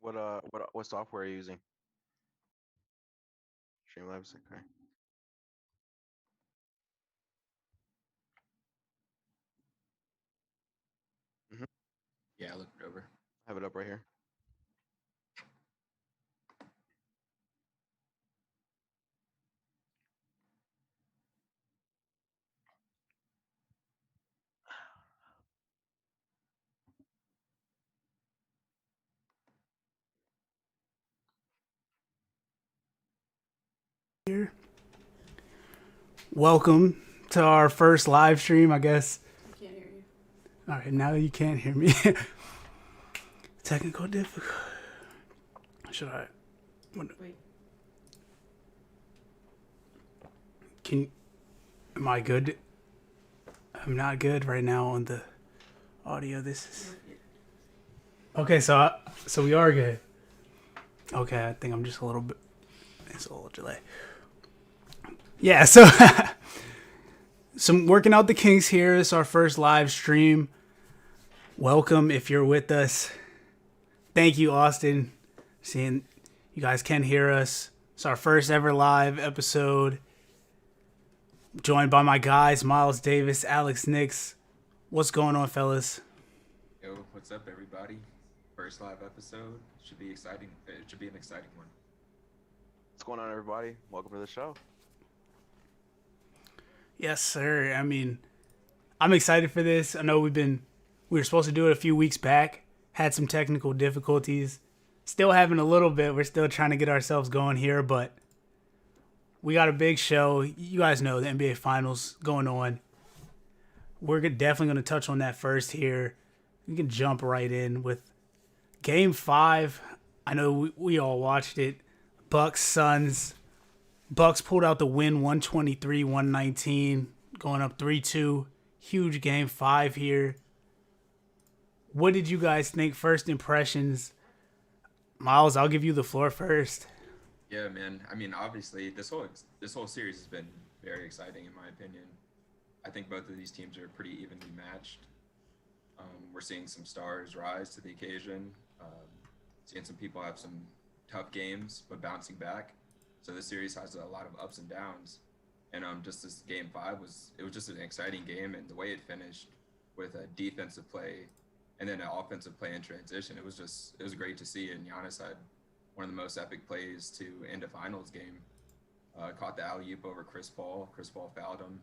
What software are you using? Streamlabs. Okay. hmm Yeah, I looked it over. Have it up right here. Here. Welcome to our first live stream, I guess. I can't hear you. All right, now you can't hear me. Technical difficulty. Should I? Wait. Can? Am I good? I'm not good right now on the audio. This is okay. So we are good. Okay, I think I'm just a little bit. It's a little delay. Yeah. So some working out the kinks here. It's our first live stream. Welcome if you're with us. Thank you, Austin. Seeing you guys can hear us. It's our first ever live episode. Joined by my guys, Miles Davis, Alex Nix. What's going on, fellas? Yo, what's up, everybody? First live episode. Should be exciting. It should be an exciting one. What's going on, everybody? Welcome to the show. Yes, sir. I mean, I'm excited for this. I know we were supposed to do it a few weeks back. Had some technical difficulties. Still having a little bit. We're still trying to get ourselves going here, but we got a big show. You guys know the NBA Finals going on. We're definitely going to touch on that first here. We can jump right in with Game 5. I know we all watched it. Bucks, Suns. Bucks pulled out the win 123-119, going up 3-2. Huge Game 5 here. What did you guys think? First impressions. Miles, I'll give you the floor first. Yeah, man. I mean, obviously, this whole series has been very exciting, in my opinion. I think both of these teams are pretty evenly matched. We're seeing some stars rise to the occasion. Seeing some people have some tough games, but bouncing back. So this series has a lot of ups and downs. And just this game 5 was just an exciting game, and the way it finished with a defensive play and then an offensive play in transition, it was great to see. And Giannis had one of the most epic plays to end a finals game. Caught the alley oop over Chris Paul. Chris Paul fouled him.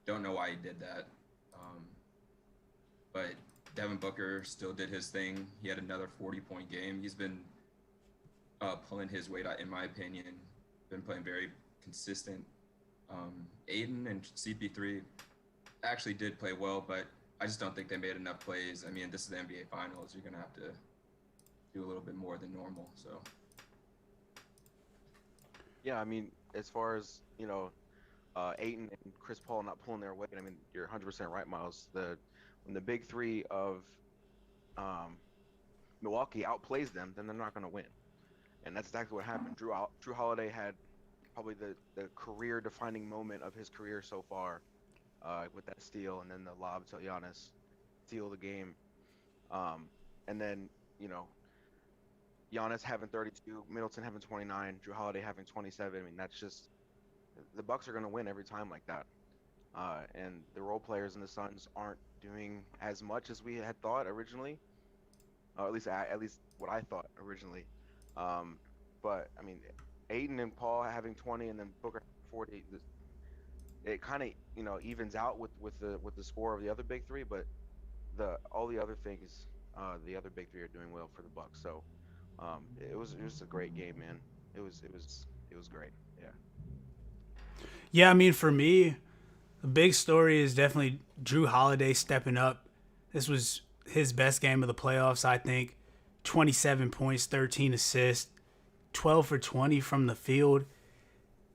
Don't know why he did that, but Devin Booker still did his thing. He had another 40-point game. He's been pulling his weight out, in my opinion. Been playing very consistent. Aiden and CP3 actually did play well, but I just don't think they made enough plays. I mean, this is the NBA Finals. You're going to have to do a little bit more than normal. So, Yeah, I mean, as far as Aiton and Chris Paul not pulling their weight, I mean, you're 100% right, Miles. When the big three of um, Milwaukee outplays them, then they're not going to win, and that's exactly what happened. Drew Holiday had probably the career-defining moment of his career so far, with that steal and then the lob to Giannis, steal the game, and then you know Giannis having 32, Middleton having 29, Drew Holiday having 27. I mean, that's just the Bucks are going to win every time like that. And the role players in the Suns aren't doing as much as we had thought originally, or at least what I thought originally. Um, but I mean, Aiden and Paul having 20 and then Booker 40, it kind of evens out with the score of the other big three. But all the other things, the other big three are doing well for the Bucks. So it was a great game, man. It was great. Yeah. Yeah, I mean, for me, the big story is definitely Drew Holiday stepping up. This was his best game of the playoffs, I think. 27 points, 13 assists, 12 for 20 from the field.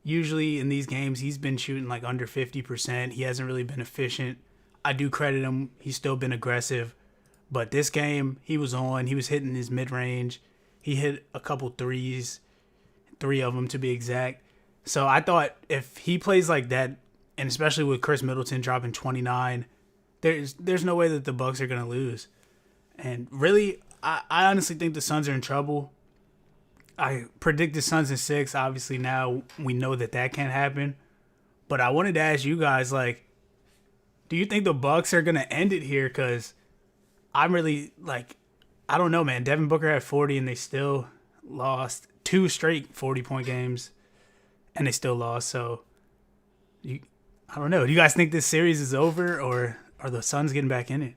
Usually in these games, he's been shooting like under 50%. He hasn't really been efficient. I do credit him. He's still been aggressive. But this game, he was on. He was hitting his mid range. He hit a couple threes, 3 of them to be exact. So I thought if he plays like that, and especially with Chris Middleton dropping 29, there's no way that the Bucks are gonna lose. And really, I honestly think the Suns are in trouble. I predicted Suns in 6. Obviously, now we know that can't happen. But I wanted to ask you guys, like, do you think the Bucks are gonna end it here? Because I'm really like, I don't know, man. Devin Booker had 40, and they still lost 2 straight 40-point games, and they still lost. So, I don't know. Do you guys think this series is over, or are the Suns getting back in it?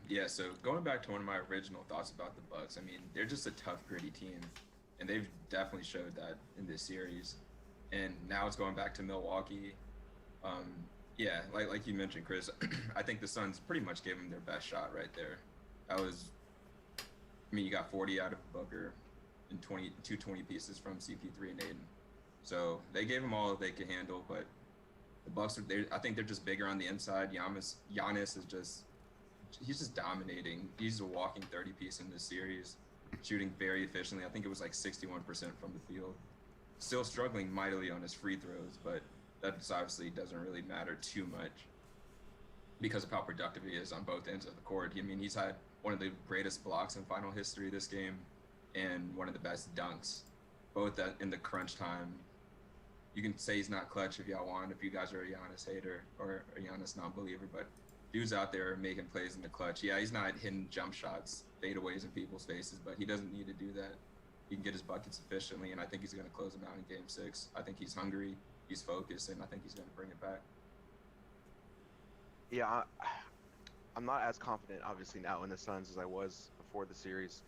Yeah, so going back to one of my original thoughts about the Bucks, I mean, they're just a tough, gritty team, and they've definitely showed that in this series. And now it's going back to Milwaukee. Um, yeah, like you mentioned, Chris, I think the Suns pretty much gave them their best shot right there. That was, I mean, you got 40 out of Booker and 20 pieces from CP3 and Aiden. So they gave them all they could handle, but the Bucks I think they're just bigger on the inside. Giannis is just he's just dominating. He's a walking 30 piece in this series, shooting very efficiently. I think it was like 61% from the field. Still struggling mightily on his free throws, but that obviously doesn't really matter too much because of how productive he is on both ends of the court. I mean, he's had one of the greatest blocks in final history this game and one of the best dunks, both in the crunch time. You can say he's not clutch if y'all want, if you guys are a Giannis hater or a Giannis non-believer, but dude's out there making plays in the clutch. Yeah, he's not hitting jump shots, fadeaways in people's faces, but he doesn't need to do that. He can get his buckets efficiently, and I think he's going to close them out in Game 6. I think he's hungry, he's focused, and I think he's going to bring it back. Yeah, I'm not as confident, obviously, now in the Suns as I was before the series.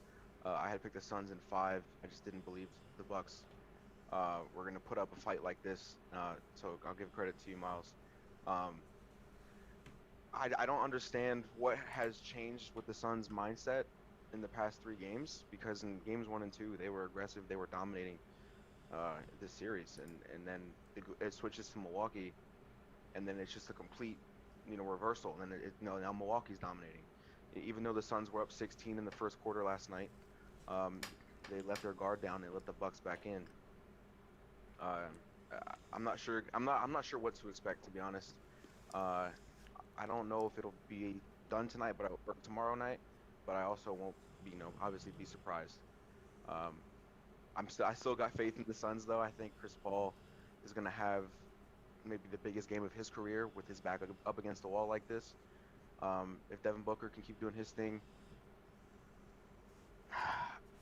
I had picked the Suns in 5. I just didn't believe the Bucks were going to put up a fight like this. So I'll give credit to you, Miles. I don't understand what has changed with the Suns' mindset in the past 3 games, because in games 1 and 2 they were aggressive, they were dominating this series, and then it switches to Milwaukee, and then it's just a complete reversal, and then now Milwaukee's dominating. Even though the Suns were up 16 in the first quarter last night, they left their guard down. They let the Bucks back in. I'm not sure. I'm not sure what to expect, to be honest. I don't know if it'll be done tonight, or tomorrow night. But I also won't be, obviously be surprised. I still got faith in the Suns, though. I think Chris Paul is gonna have maybe the biggest game of his career with his back up against the wall like this. If Devin Booker can keep doing his thing,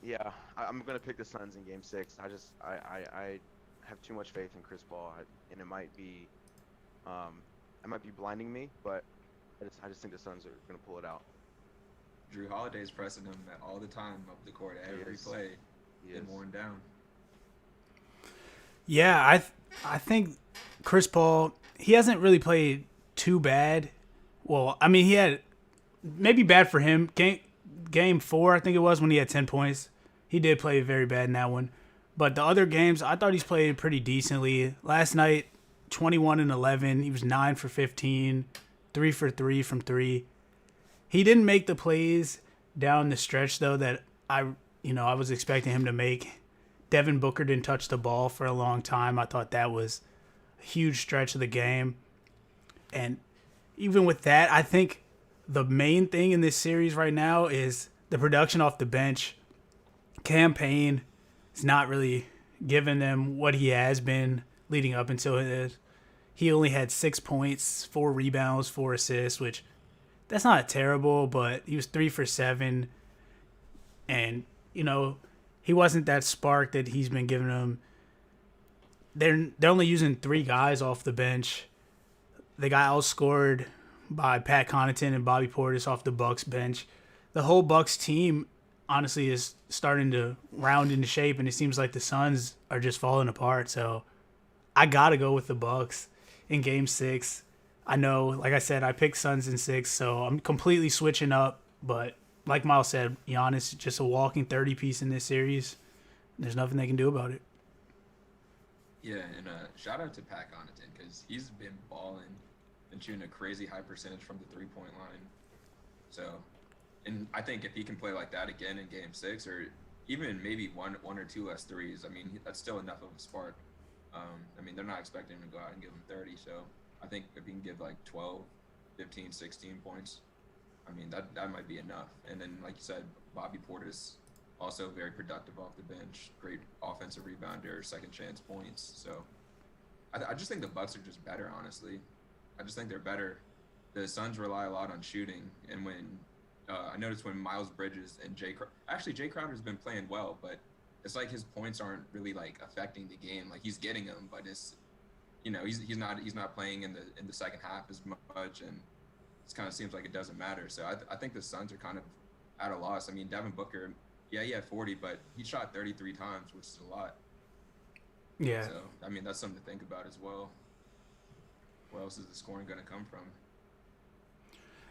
yeah, I'm gonna pick the Suns in Game 6. I have too much faith in Chris Paul, and it might be blinding me, but I just think the Suns are gonna pull it out. Drew Holiday's pressing him all the time up the court, every play, getting worn down. Yeah, I think Chris Paul, he hasn't really played too bad. Well, I mean, he had maybe bad for him. Game 4, I think it was, when he had 10 points. He did play very bad in that one. But the other games, I thought he's played pretty decently. Last night, 21 and 11. He was 9 for 15, 3 for 3 from 3. He didn't make the plays down the stretch, though, that I was expecting him to make. Devin Booker didn't touch the ball for a long time. I thought that was a huge stretch of the game. And even with that, I think the main thing in this series right now is the production off the bench. Cam Payne is not really giving them what he has been leading up until this. He only had 6 points, 4 rebounds, 4 assists, which that's not terrible, but he was 3 for 7. And, he wasn't that spark that he's been giving them. They're only using 3 guys off the bench. They got outscored by Pat Connaughton and Bobby Portis off the Bucks bench. The whole Bucks team, honestly, is starting to round into shape, and it seems like the Suns are just falling apart. So I got to go with the Bucks in Game 6. I know, like I said, I picked Suns in 6, so I'm completely switching up. But like Miles said, Giannis is just a walking 30-piece in this series. There's nothing they can do about it. Yeah, and shout out to Pat Connaughton, because he's been balling and shooting a crazy high percentage from the three-point line. So, and I think if he can play like that again in Game 6, or even maybe one or two less threes, I mean, that's still enough of a spark. I mean, they're not expecting him to go out and give him 30, so I think if he can give like 12, 15, 16 points, I mean, that might be enough. And then, like you said, Bobby Portis, Also very productive off the bench, great offensive rebounder, second chance points. So I just think the Bucks are just better, honestly. I just think they're better. The Suns rely a lot on shooting, and when I noticed when Miles Bridges and Jay Crowder's been playing well, but it's like his points aren't really like affecting the game. Like he's getting them, but it's he's not playing in the second half as much, and it kind of seems like it doesn't matter. So I think the Suns are kind of at a loss. I mean, Devin Booker, yeah, he had 40, but he shot 33 times, which is a lot. Yeah. So I mean, that's something to think about as well. Where else is the scoring going to come from?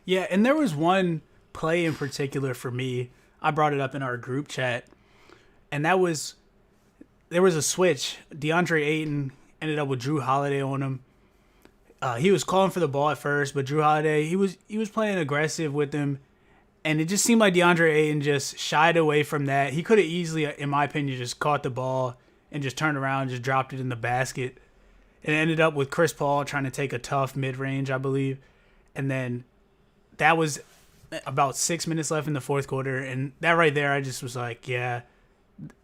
Yeah, and there was one play in particular for me. I brought it up in our group chat, and that was there was a switch. DeAndre Ayton ended up with Drew Holiday on him. He was calling for the ball at first, but Drew Holiday he was playing aggressive with him, and it just seemed like DeAndre Ayton just shied away from that. He could have easily, in my opinion, just caught the ball and just turned around and just dropped it in the basket. It ended up with Chris Paul trying to take a tough mid-range, I believe, and then that was about 6 minutes left in the fourth quarter, and that right there, I just was like, yeah,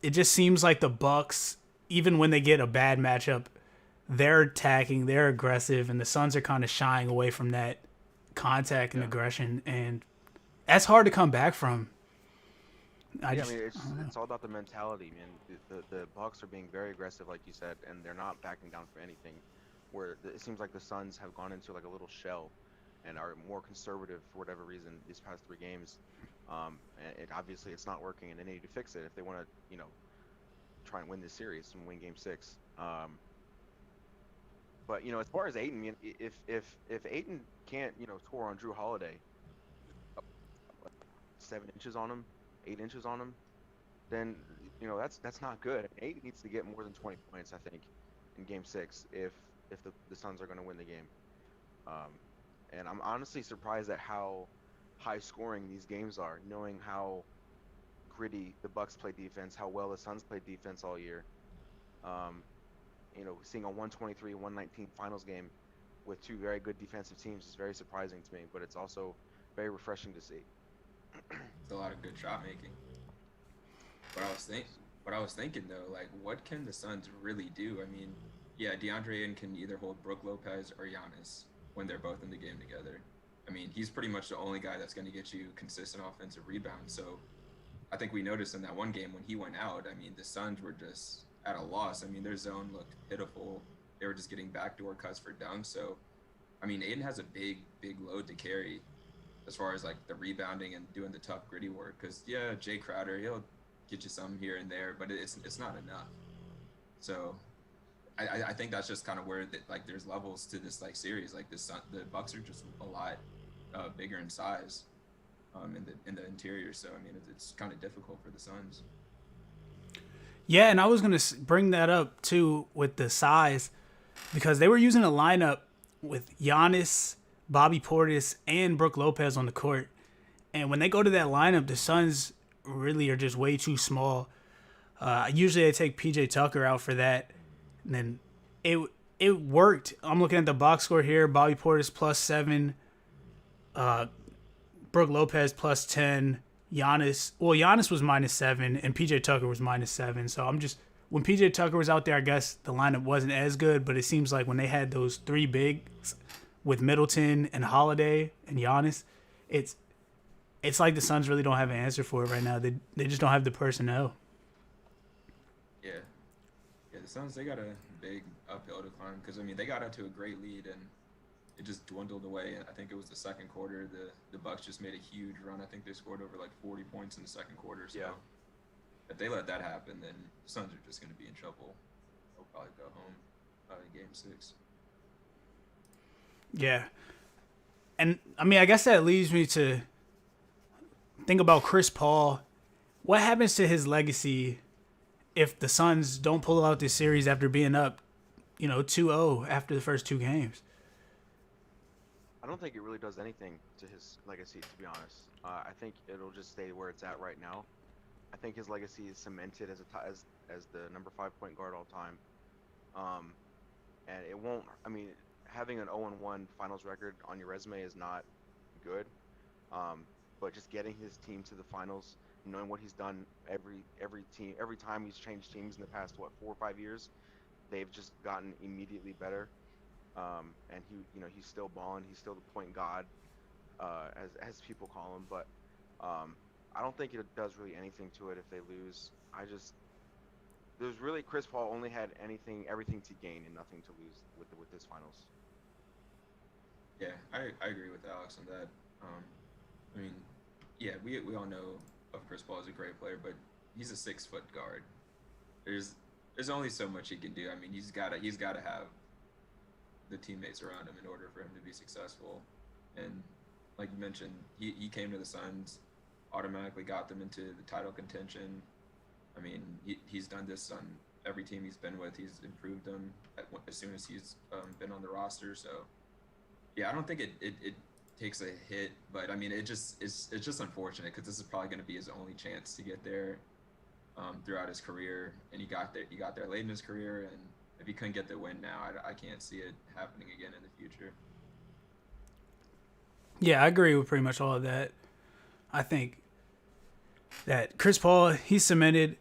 it just seems like the Bucks, even when they get a bad matchup, they're attacking, they're aggressive, and the Suns are kind of shying away from that contact and aggression, and that's hard to come back from. I mean, it's all about the mentality, man. The Bucks are being very aggressive, like you said, and they're not backing down for anything. Where it seems like the Suns have gone into like a little shell, and are more conservative for whatever reason these past 3 games. And obviously it's not working, and they need to fix it if they want to, try and win this series and win Game 6. But as far as Ayton, if Ayton can't score on Drew Holiday, 7 inches on him, 8 inches on him, then that's not good. Ayton needs to get more than 20 points, I think, in Game 6 if the Suns are going to win the game. And I'm honestly surprised at how high scoring these games are, knowing how gritty the Bucks play defense, how well the Suns played defense all year. Seeing a 123-119 finals game with 2 very good defensive teams is very surprising to me, but it's also very refreshing to see. It's a lot of good shot making. What I was thinking though, like, what can the Suns really do? I mean, yeah, DeAndre Ayton can either hold Brook Lopez or Giannis when they're both in the game together. I mean, he's pretty much the only guy that's going to get you consistent offensive rebounds. So I think we noticed in that one game when he went out, I mean, the Suns were just at a loss. I mean, their zone looked pitiful. They were just getting backdoor cuts for dunks. So, I mean, Ayton has a big load to carry as far as, like, the rebounding and doing the tough, gritty work. Because, yeah, Jay Crowder, he'll get you some here and there, but it's not enough. So I think that's just kind of where there's levels to this series. Like the Bucks are just a lot bigger in size in the interior. So I mean it's kind of difficult for the Suns. Yeah, and I was gonna bring that up too with the size, because they were using a lineup with Giannis, Bobby Portis, and Brook Lopez on the court, and when they go to that lineup, the Suns really are just way too small. Usually they take PJ Tucker out for that. And then it worked. I'm looking at the box score here. Bobby Portis +7. Brook Lopez +10. Giannis was -7, and PJ Tucker was -7. So when PJ Tucker was out there, I guess the lineup wasn't as good, but it seems like when they had those 3 bigs with Middleton and Holiday and Giannis, it's like the Suns really don't have an answer for it right now. They just don't have the personnel. Yeah, the Suns, they got a big uphill to climb because, I mean, they got out to a great lead and it just dwindled away. I think it was the second quarter. The Bucks just made a huge run. I think they scored over 40 points in the second quarter. So if they let that happen, then the Suns are just going to be in trouble. They'll probably go home in Game 6. Yeah. And, I mean, I guess that leads me to think about Chris Paul. What happens to his legacy if the Suns don't pull out this series after being up, 2-0 after the first 2 games? I don't think it really does anything to his legacy, to be honest. I think it'll just stay where it's at right now. I think his legacy is cemented as the number 5 point guard all time. And it won't. I mean, having an 0-1 finals record on your resume is not good. But just getting his team to the finals knowing what he's done every time he's changed teams in the past 4 or 5 years, they've just gotten immediately better. And he's still balling. He's still the point god, as people call him. But I don't think it does really anything to it if they lose. There's really Chris Paul only had everything to gain and nothing to lose with this finals. Yeah, I agree with Alex on that. I mean, yeah, we all know of Chris Paul as a great player, but he's a 6 foot guard. There's only so much he can do. I mean, he's gotta have the teammates around him in order for him to be successful. And like you mentioned, he came to the Suns, automatically got them into the title contention. I mean, he's done this on every team he's been with. He's improved them as soon as he's been on the roster. So, yeah, I don't think it takes a hit, but I mean, it's just unfortunate because this is probably going to be his only chance to get there throughout his career, and he got there late in his career, and if he couldn't get the win now, I can't see it happening again in the future. Yeah, I agree with pretty much all of that. I think that Chris Paul, he's cemented.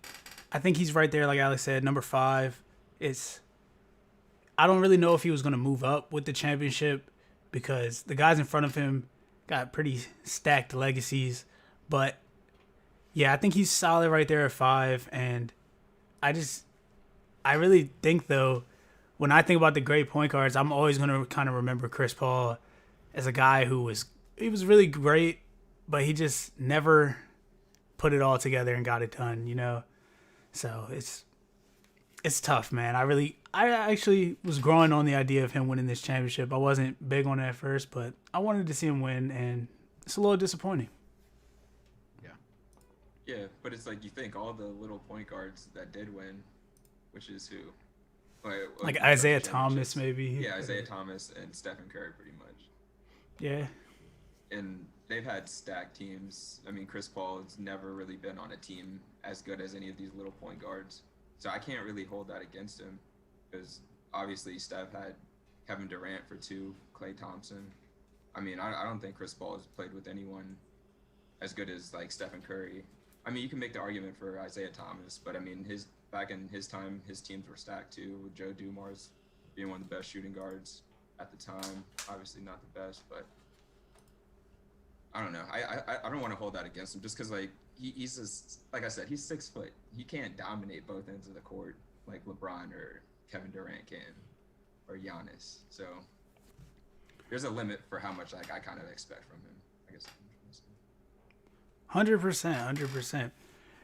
I think he's right there, like Alex said, number 5. I don't really know if he was going to move up with the championship because the guys in front of him got pretty stacked legacies. But, yeah, I think he's solid right there at 5. And I really think, though, when I think about the great point guards, I'm always going to kind of remember Chris Paul as a guy who was really great, but he just never put it all together and got it done, you know? So it's tough, man. I actually was growing on the idea of him winning this championship. I wasn't big on it at first, but I wanted to see him win, and it's a little disappointing. Yeah, but it's like you think all the little point guards that did win, which is who? Like Isaiah Thomas, maybe. Yeah, Isaiah Thomas and Stephen Curry, pretty much. Yeah. And they've had stacked teams. I mean, Chris Paul has never really been on a team as good as any of these little point guards. So I can't really hold that against him because obviously Steph had Kevin Durant for 2, Klay Thompson. I mean, I don't think Chris Paul has played with anyone as good as like Stephen Curry. I mean, you can make the argument for Isaiah Thomas, but I mean, back in his time, his teams were stacked too, with Joe Dumars being one of the best shooting guards at the time. Obviously not the best, but I don't know. I don't want to hold that against him just because like he's just, like I said, he's 6 foot. He can't dominate both ends of the court like LeBron or Kevin Durant can, or Giannis. So there's a limit for how much like I kind of expect from him, I guess. 100%.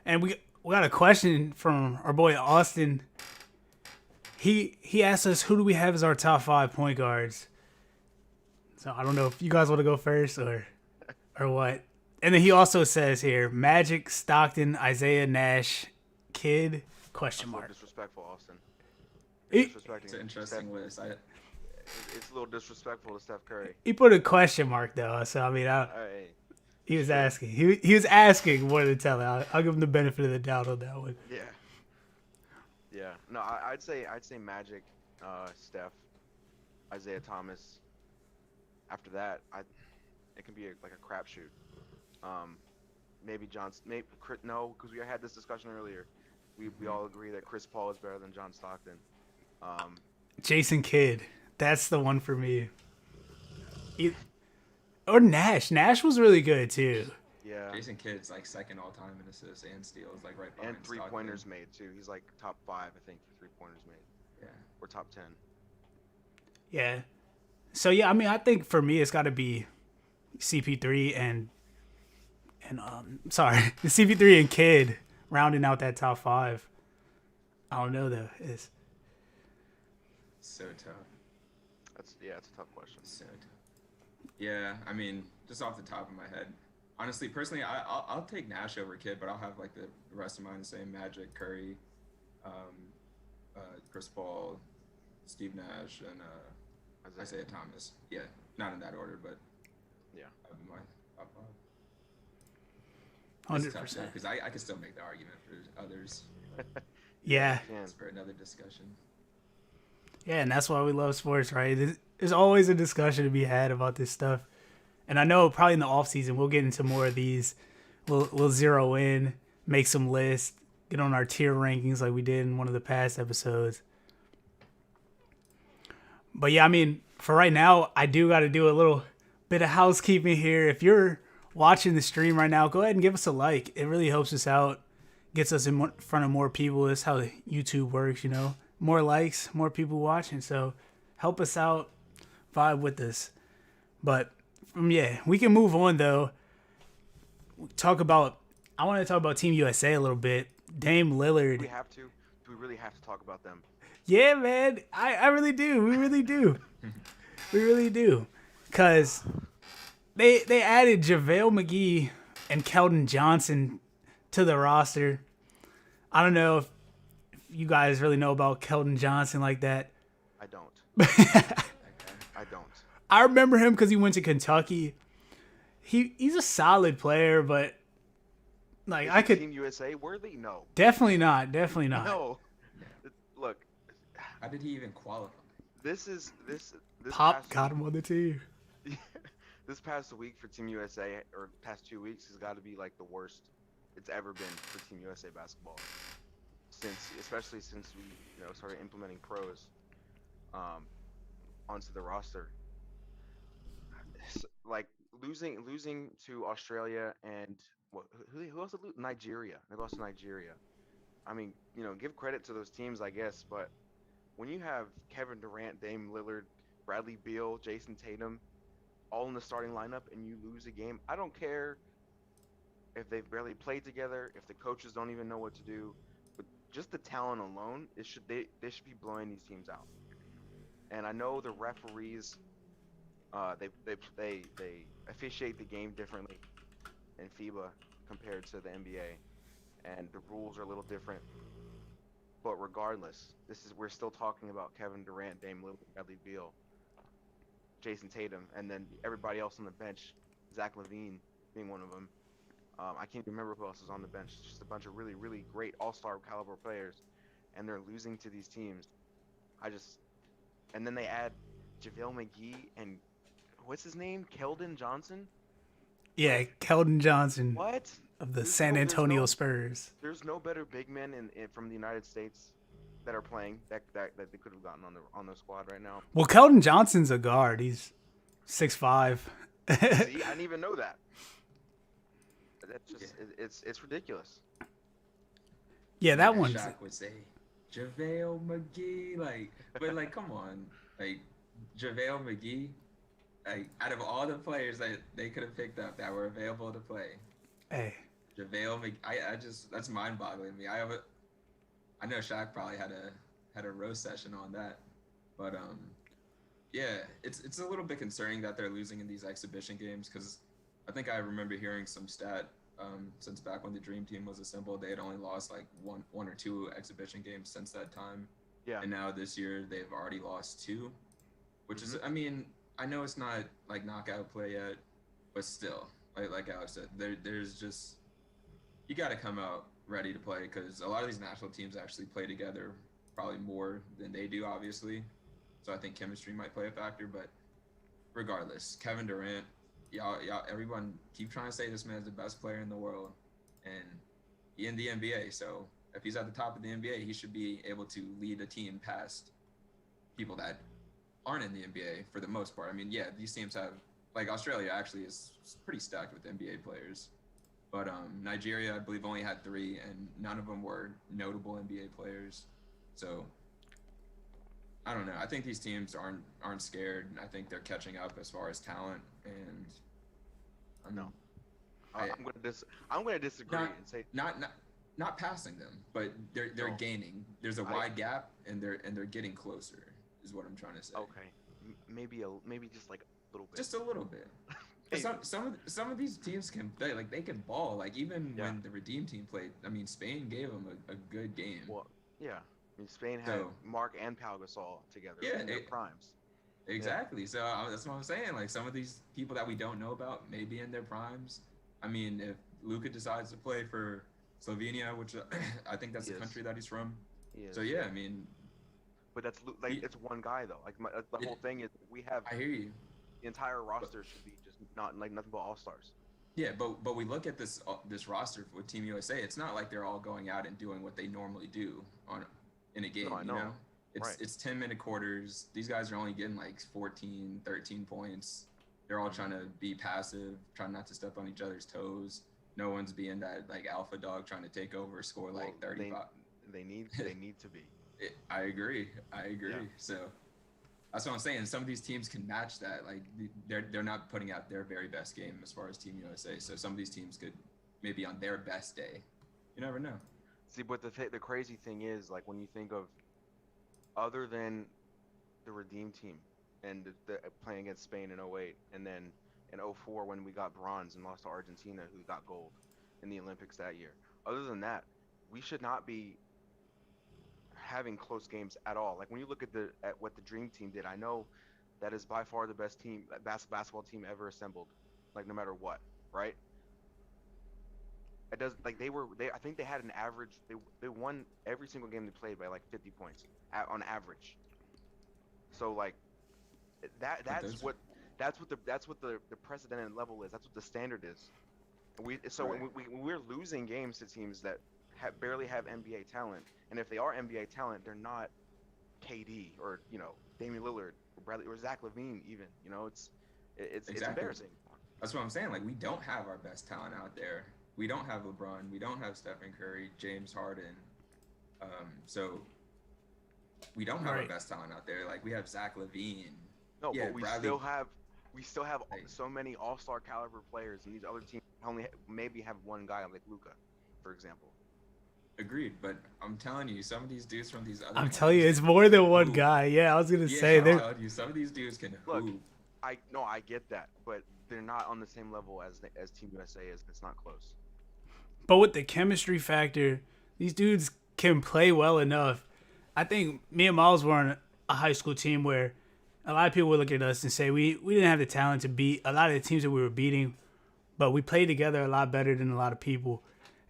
And we got a question from our boy Austin. He asked us, who do we have as our top 5 point guards? So I don't know if you guys want to go first or what. And then he also says here, Magic, Stockton, Isaiah, Nash, Kidd, question mark. Disrespectful, Austin. It's an interesting list. It's a little disrespectful to Steph Curry. He put a question mark though, so I mean, he was asking. He was asking more than telling. I'll give him the benefit of the doubt on that one. Yeah. No, I'd say Magic, Steph, Isaiah Thomas. After that, it can be like a crapshoot. Maybe no, because we had this discussion earlier. We all agree that Chris Paul is better than John Stockton. Jason Kidd, that's the one for me. Or Nash. Nash was really good too. Yeah. Jason Kidd's like second all time in assists and steals, like right behind and 3-pointers made too. He's like top 5, I think, for 3-pointers made. Yeah. Or top 10. Yeah. So yeah, I mean, I think for me it's got to be CP3 and CP3 and Kidd rounding out that top 5. I don't know though. It's so tough. It's a tough question. So tough. Yeah, I mean, just off the top of my head, honestly, personally, I'll take Nash over Kidd, but I'll have like the rest of mine the same: Magic, Curry, Chris Paul, Steve Nash, and Isaiah Thomas. Yeah, not in that order, but yeah, that would be my top 5. 100%. Because I can still make the argument for others. Yeah. It's for another discussion. Yeah, and that's why we love sports, right? There's always a discussion to be had about this stuff. And I know probably in the off season we'll get into more of these we'll zero in, make some lists, get on our tier rankings like we did in one of the past episodes. But yeah, I mean, for right now, I do got to do a little bit of housekeeping here. If you're watching the stream right now, go ahead and give us a like. It really helps us out, gets us in front of more people. That's how YouTube works, you know. More likes, more people watching. So help us out, vibe with us. But we can move on though. I want to talk about Team USA a little bit. Dame Lillard. Do we have to? Do we really have to talk about them? Yeah, man. I really do. We really do. We really do. Because they added JaVale McGee and Keldon Johnson to the roster. I don't know if you guys really know about Keldon Johnson like that. I don't. I don't. I remember him because he went to Kentucky. He's a solid player, but like I could Team USA worthy? No. definitely not. No. Look, How did he even qualify? this Pop past got him on the team. this past week for Team USA, or past 2 weeks, has got to be like the worst it's ever been for Team USA basketball. Especially since we started implementing pros onto the roster. Like losing to Australia and who else did lose? Nigeria. They lost to Nigeria. I mean, give credit to those teams, I guess, but when you have Kevin Durant, Dame Lillard, Bradley Beal, Jason Tatum, all in the starting lineup, and you lose a game, I don't care if they've barely played together, if the coaches don't even know what to do, but just the talent alone, they should be blowing these teams out. And I know the referees, they officiate the game differently in FIBA compared to the NBA, and the rules are a little different. But regardless, we're still talking about Kevin Durant, Dame Lillard, Bradley Beal, Jason Tatum, and then everybody else on the bench, Zach LaVine being one of them. I can't remember who else is on the bench. It's just a bunch of really, really great all-star caliber players, and they're losing to these teams. And then they add JaVale McGee and what's his name? Keldon Johnson? Yeah, Keldon Johnson What? of the San Antonio Spurs. There's no better big men from the United States that are playing that they could have gotten on the squad right now. Well, Keldon Johnson's a guard. He's 6'5". See, I didn't even know that. That's just it's ridiculous. Yeah, that one's. Shaq would say, JaVale McGee, but come on, JaVale McGee, out of all the players that they could have picked up that were available to play, Hey, JaVale McGee, that's mind-boggling to me. I know Shaq probably had a roast session on that, but yeah, it's a little bit concerning that they're losing in these exhibition games, because I think I remember hearing some stat since back when the Dream Team was assembled, they had only lost like one or two exhibition games since that time. Yeah. And now this year they've already lost 2, which is, I mean, I know it's not like knockout play yet, but still, like Alex said, there's just, you got to come out ready to play, because a lot of these national teams actually play together probably more than they do, obviously. So I think chemistry might play a factor, but regardless, Kevin Durant, y'all, everyone keep trying to say this man's the best player in the world, and he in the NBA. So if he's at the top of the NBA, he should be able to lead a team past people that aren't in the NBA for the most part. I mean, yeah, these teams have, like Australia actually is pretty stacked with NBA players, but Nigeria, I believe, only had 3, and none of them were notable NBA players. So I don't know. I think these teams aren't scared. I think they're catching up as far as talent, and No. I'm gonna disagree and say not passing them, but they're gaining. There's a wide gap, and they're getting closer, is what I'm trying to say. okay. Maybe just like a little bit. Just a little bit. Some of these teams can play, like they can ball. Like even when the Redeem Team played, I mean, Spain gave them a good game. Well, yeah. I mean, Spain had Mark and Pau Gasol together in their primes. Exactly. Yeah. So that's what I'm saying. Like some of these people that we don't know about, maybe in their primes. I mean, if Luka decides to play for Slovenia, which I think that's the country that he's from. So yeah, I mean. But that's like it's one guy though. Like the whole thing is we have. I hear you. The entire roster should be just not like nothing but all stars. Yeah, but we look at this roster with Team USA. It's not like they're all going out and doing what they normally do on in a No, game. I You know. know, Right. it's 10-minute quarters. These guys are only getting like 14, 13 points. They're all Hmm. trying to be passive, trying not to step on each other's toes. No one's being that like alpha dog trying to take over, score Well, like 35. they need to be. I agree. I Yeah. agree. So that's what I'm saying. Some of these teams can match that. Like they're not putting out their very best game as far as Team USA. So some of these teams could maybe on their best day. You never know. See, but the crazy thing is, like when you think of other than the Redeem team and the playing against Spain in '08, and then in '04 when we got bronze and lost to Argentina, who got gold in the Olympics that year. Other than that, we should not be having close games at all. Like when you look at what the Dream Team did, I know that is by far the best team basketball team ever assembled. Like no matter what, right? It does like they I think they had an average they won every single game they played by like 50 points on average. So like that But that's what that's what the precedented level is. That's what the standard is. right, We're losing games to teams that barely have NBA talent, and if they are NBA talent, they're not KD or Damian Lillard or Bradley or Zach Levine even. It's exactly. embarrassing. That's what I'm saying. Like we don't have our best talent out there. We don't have LeBron. We don't have Stephen Curry, James Harden. So we don't have our Right. best talent out there. Like we have Zach Levine. No, Yeah, but Bradley. we still have Like, so many all-star caliber players, and these other teams only maybe have one guy like Luca, for example. agreed. But I'm telling you, some of these dudes from these other I'm telling you, teams it's more can than one hoop. guy. Yeah, I was gonna Yeah, say I'm they're, telling you, some of these dudes can Look, hoop. I no, I get that, but they're not on the same level as Team USA is. It's not close. but with the chemistry factor, these dudes can play well enough. I think me and Miles were on a high school team where a lot of people would look at us and say we didn't have the talent to beat a lot of the teams that we were beating, but we played together a lot better than a lot of people,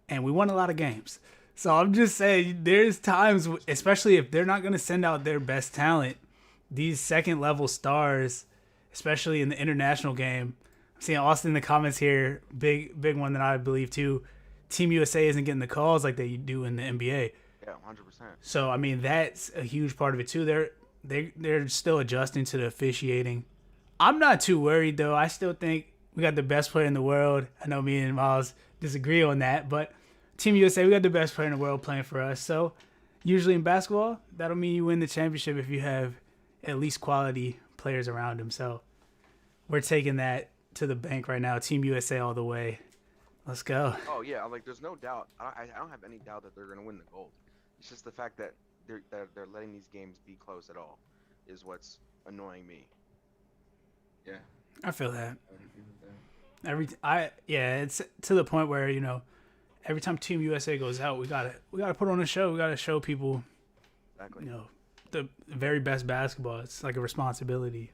and we won a lot of games. So I'm just saying, there's times, especially if they're not going to send out their best talent, these second level stars, especially in the international game. I'm seeing Austin in the comments here, big one that I believe too. Team USA isn't getting the calls like they do in the NBA. Yeah, 100%. So I mean that's a huge part of it too. They're still adjusting to the officiating. I'm not too worried though. I still think we got the best player in the world. I know me and Miles disagree on that, but Team USA, we got the best player in the world playing for us. So usually in basketball, that'll mean you win the championship if you have at least quality players around him. So we're taking that to the bank right now. Team USA all the way. Let's go. Oh yeah, like there's no doubt. I don't have any doubt that they're gonna win the gold. It's just the fact that they're letting these games be close at all, is what's annoying me. Yeah, I feel that. I would agree with that. It's to the point where every time Team USA goes out, we gotta put on a show. We gotta show people Exactly. you know the very best basketball. It's like a responsibility.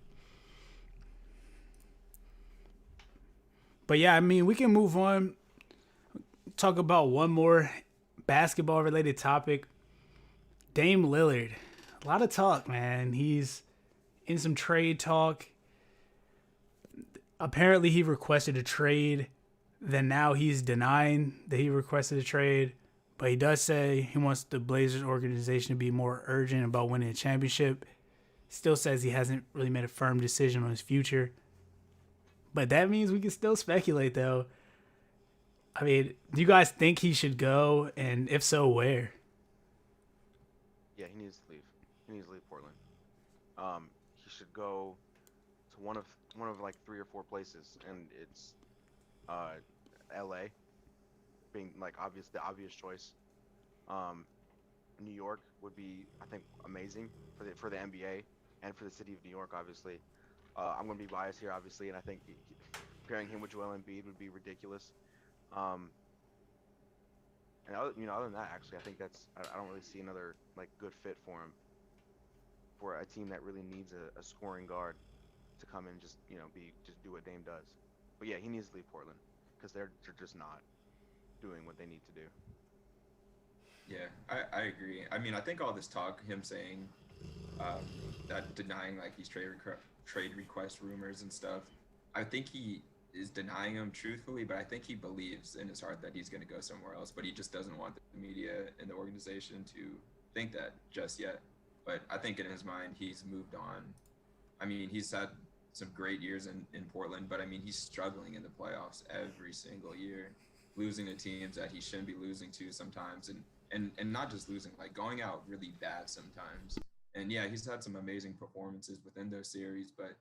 But yeah, I mean, we can move on. Talk about one more basketball related topic. Dame Lillard. A lot of talk, man. He's in some trade talk. Apparently, he requested a trade. Then now he's denying that he requested a trade. But he does say he wants the Blazers organization to be more urgent about winning a championship. Still says he hasn't really made a firm decision on his future. But that means we can still speculate, though. I mean, do you guys think he should go? And if so, where? Yeah, he needs to leave. He needs to leave Portland. He should go to one of like three or four places, and it's uh, L.A. being like the obvious choice. Um, New York would be, I think, amazing for the NBA and for the city of New York, obviously. I'm gonna be biased here, obviously, and I think pairing him with Joel Embiid would be ridiculous. Um, and other than that, actually, I think I don't really see another like good fit for him for a team that really needs a scoring guard to come in and just do what Dame does. But yeah, he needs to leave Portland because they're just not doing what they need to do. Yeah, I agree. I mean, I think all this talk, him saying that denying like these trade request rumors and stuff, I think is denying him truthfully, but I think he believes in his heart that he's going to go somewhere else, but he just doesn't want the media and the organization to think that just yet. But I think in his mind, he's moved on. I mean, he's had some great years in Portland, but I mean, he's struggling in the playoffs every single year, losing to teams that he shouldn't be losing to sometimes, and not just losing, like going out really bad sometimes. And yeah, he's had some amazing performances within those series, but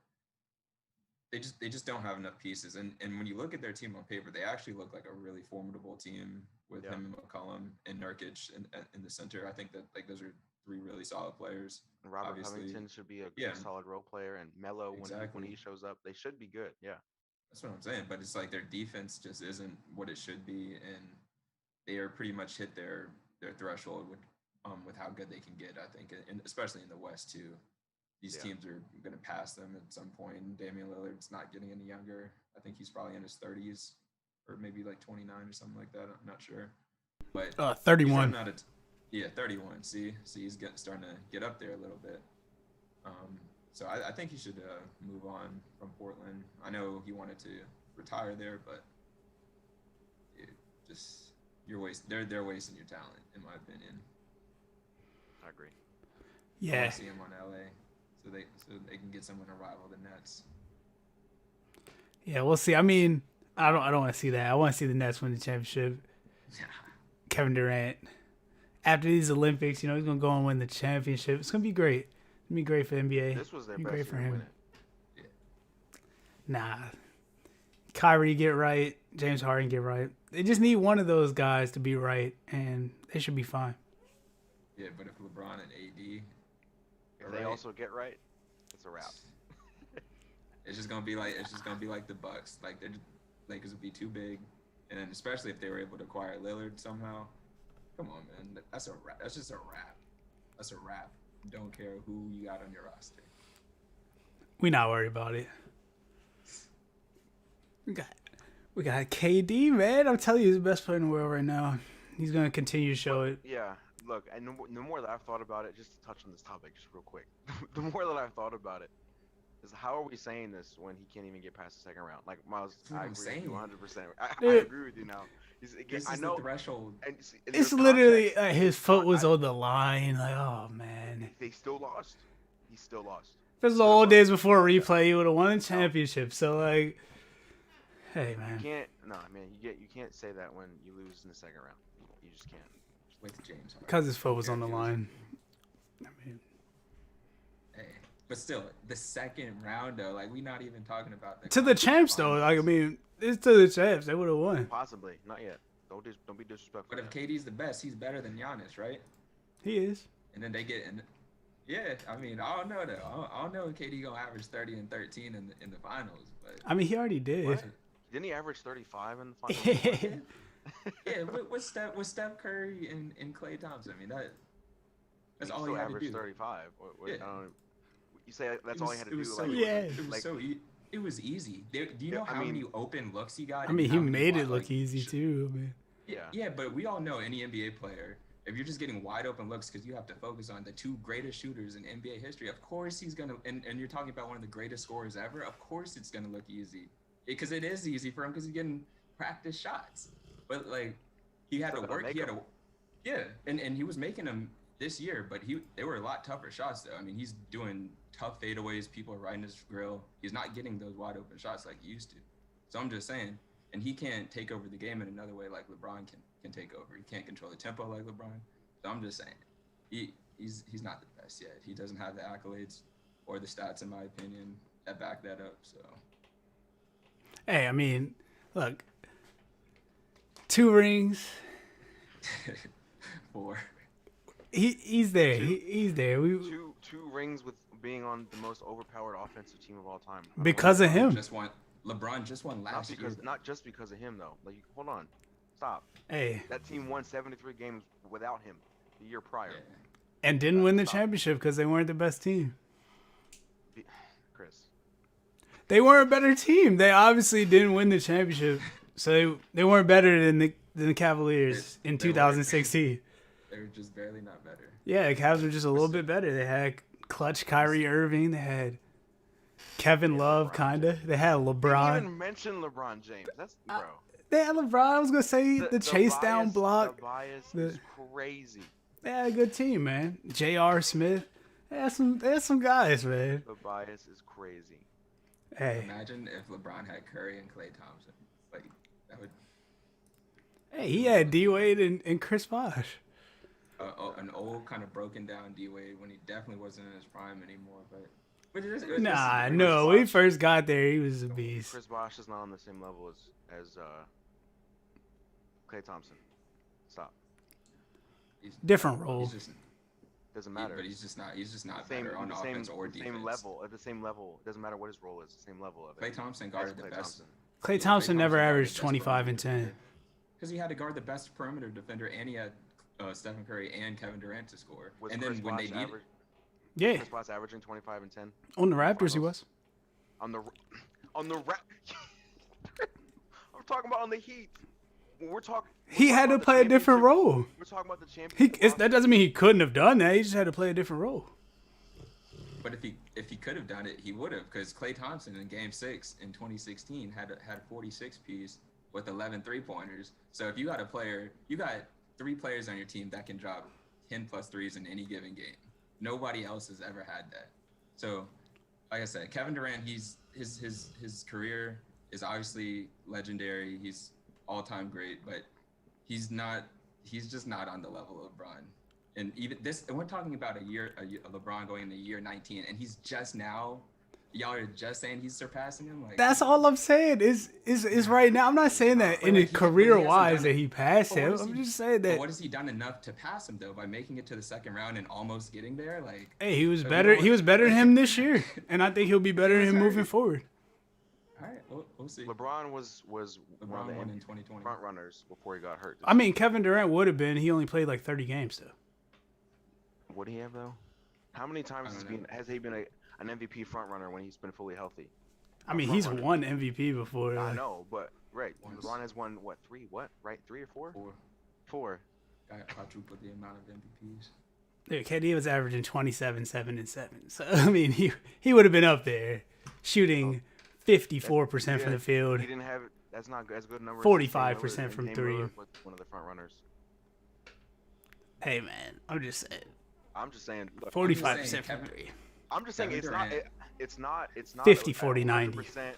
they just don't have enough pieces. And when you look at their team on paper, they actually look like a really formidable team with him and McCollum and Nurkic in the center. I think that like those are three really solid players. And Robert Obviously. Covington should be a solid role player, and Melo when he shows up, they should be good. Yeah, that's what I'm saying. But it's like their defense just isn't what it should be, and they are pretty much hit their threshold with how good they can get. I think, and especially in the West too. These teams are going to pass them at some point. And Damian Lillard's not getting any younger. I think he's probably in his 30s or maybe like 29 or something like that. I'm not sure. But 31. 31. See, he's starting to get up there a little bit. So I think he should move on from Portland. I know he wanted to retire there, but they're wasting your talent, in my opinion. I agree. Yeah. I want to see him on LA. So they can get someone to rival the Nets. Yeah, we'll see. I mean, I don't want to see that. I want to see the Nets win the championship. Kevin Durant, after these Olympics, he's gonna go and win the championship. It's gonna be great. It's gonna be great for the NBA. This was their best year great for to him. win it. Nah, Kyrie get right, James Harden get right. They just need one of those guys to be right, and they should be fine. Yeah, but if LeBron and AD. If they also get right, it's a wrap. It's just gonna be like the Bucks. Like Lakers would be too big, and then especially if they were able to acquire Lillard somehow. Come on, man, that's a wrap. That's just a wrap. That's a wrap. Don't care who you got on your roster. We not worried about it. We got KD, man. I'm telling you, he's the best player in the world right now. He's gonna continue to show it. Yeah. Look, and the more that I've thought about it, just to touch on this topic just real quick, the more that I've thought about it is how are we saying this when he can't even get past the second round? Like, Miles, I agree with you 100%. I agree with you now. I know. The threshold. And It's literally his foot was on the line. Like, oh, man. They still lost. He still lost. This was the old days before replay. He would have won a championship. So, like, hey, man. You can't say that when you lose in the second round. You just can't. With James Harden. Because his foot was on the line. I mean, hey, but still, the second round though, like we're not even talking about the champs though. Like, I mean, it's to the champs. They would have won. Possibly, not yet. Don't be disrespectful. But if KD's the best, he's better than Giannis, right? He is. And then they get in. Yeah, I mean, I don't know though. I don't know if KD gonna average 30 and 13 in the finals, but I mean, he already did. What? Didn't he average 35 in the finals? Yeah, with Steph Curry and Klay Thompson. I mean, that's all he had to do. 35. Yeah. You say that's all he had to do. It was easy. Do you know how many open looks he got? I mean, he made it look easy too. I mean. Yeah, but we all know any NBA player, if you're just getting wide open looks because you have to focus on the two greatest shooters in NBA history, of course he's gonna. And you're talking about one of the greatest scorers ever. Of course it's gonna look easy, because it is easy for him because he's getting practice shots. But like, he had to work. And he was making them this year, but they were a lot tougher shots though. I mean, he's doing tough fadeaways. People are riding his grill. He's not getting those wide open shots like he used to. So I'm just saying, and he can't take over the game in another way like LeBron can take over. He can't control the tempo like LeBron. So I'm just saying, he's not the best yet. He doesn't have the accolades or the stats, in my opinion, that back that up. So. Hey, I mean, look. 2 rings. 4. He's there. He's there. Two rings with being on the most overpowered offensive team of all time. Because of him. LeBron just won last year. Not just because of him though. Like, hold on, stop. Hey. That team won 73 games without him the year prior. Yeah. And didn't win the championship because they weren't the best team. Chris. They weren't a better team. They obviously didn't win the championship. So they weren't better than the Cavaliers in 2016. They were just barely not better. Yeah, the Cavs were just a little bit better. They had clutch Kyrie Irving. They had Kevin Yeah, Love, LeBron kinda. They had Didn't LeBron. even mention LeBron James. That's bro. They had LeBron. I was gonna say the chase down The block. bias The is crazy. They had a good team, man. J.R. Smith. They had some guys, man. The bias is crazy. Hey, Imagine if LeBron had Curry and Klay Thompson. Like that would he had D Wade and Chris Bosh. an old kind of broken down D Wade when he definitely wasn't in his prime anymore. But Nah, no. When he first got there, he was a beast. Chris Bosh is not on the same level as Klay Thompson. Stop. Different role. He's just, Doesn't matter. but he's just not. He's just not Same, better on the offense same, or the defense. same level. At the same level. Doesn't matter what his role is. The same level of it. Klay Thompson guarded the best. Klay Thompson never guarded the averaged best 25 and perimeter 10. because he had to guard the best perimeter defender, and he had Stephen Curry and Kevin Durant to score. Was And Chris then when they Bosh needed, Yeah, Chris Bosh averaging 25 and 10 on the Raptors he Finals. was. on the I'm talking about on the Heat. When we're talking. He had to play a different role. We're talking about the That championship. doesn't mean he couldn't have done that. He just had to play a different role. but if he could have done it, he would have. Because Klay Thompson in Game 6 in 2016 had 46 piece with 11 3-pointers. So if you got a player, you got 3 players on your team that can drop 10 plus threes in any given game. Nobody else has ever had that. So, like I said, Kevin Durant, his career is obviously legendary. He's all-time great, but he's just not on the level of LeBron. And even this, and we're talking about a LeBron going into year 19, and he's just now. Y'all are just saying he's surpassing him. Like That's all I'm saying. Is right now. I'm not saying that But in like, his he career hasn't wise done that it. he passed But what him. has I'm he- just saying But that. what has he done enough to pass him though by making it to the second round and almost getting there? Like, Hey, he was So we better. don't- He was better than him this year, and I think he'll be better than him moving forward. all right, we'll see. LeBron was one LeBron of the won in MVP 2020. front runners before he got hurt. I mean, Kevin Durant would have been. He only played like 30 games though. What do he have though? How many times has he been an MVP front runner when he's been fully healthy? I mean, he's won MVP before. I like- know, but right, Once. LeBron has won what 3? What right 3 or 4? Four. 4. Got quadrupled the amount of MVPs. Dude, KD was averaging 27, 7, and 7. So I mean, he would have been up there, shooting 54% from the field. He didn't have. That's not as good numbers. 45% from Dame three. Lillard was one of the front runners. Hey man, I'm just saying, I'm just saying. Look, 45% from Kevin- 3. I'm just saying Kevin it's not. Durant. It's not. It's not. 50, a 40, 90. 100%.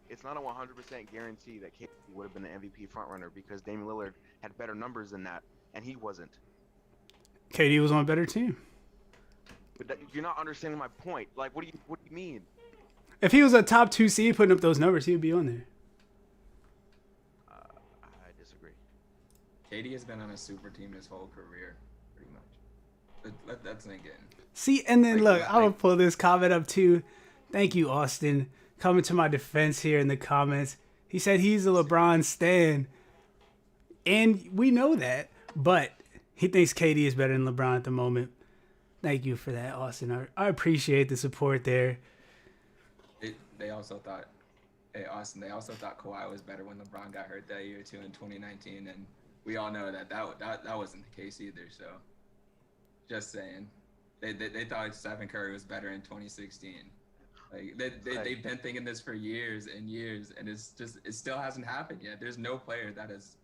It's not a 100% guarantee that KD would have been the MVP front runner because Dame Lillard had better numbers than that, and he wasn't. KD was on a better team. But you're not understanding my point. Like, what do you mean? If he was a top 2 seed putting up those numbers, he would be on there. I disagree. KD has been on a super team his whole career, pretty much. Let that sink in. See, and then Like, look, I'm gonna pull this comment up too. Thank you, Austin, coming to my defense here in the comments. He said he's a LeBron stan, and we know that, but he thinks KD is better than LeBron at the moment. Thank you for that, Austin. I appreciate the support there. They also thought, hey Austin, they also thought Kawhi was better when LeBron got hurt that year too in 2019, and we all know that wasn't the case either. So, just saying, they thought Stephen Curry was better in 2016. Like they've been thinking this for years and years, and it still hasn't happened yet. There's no player that has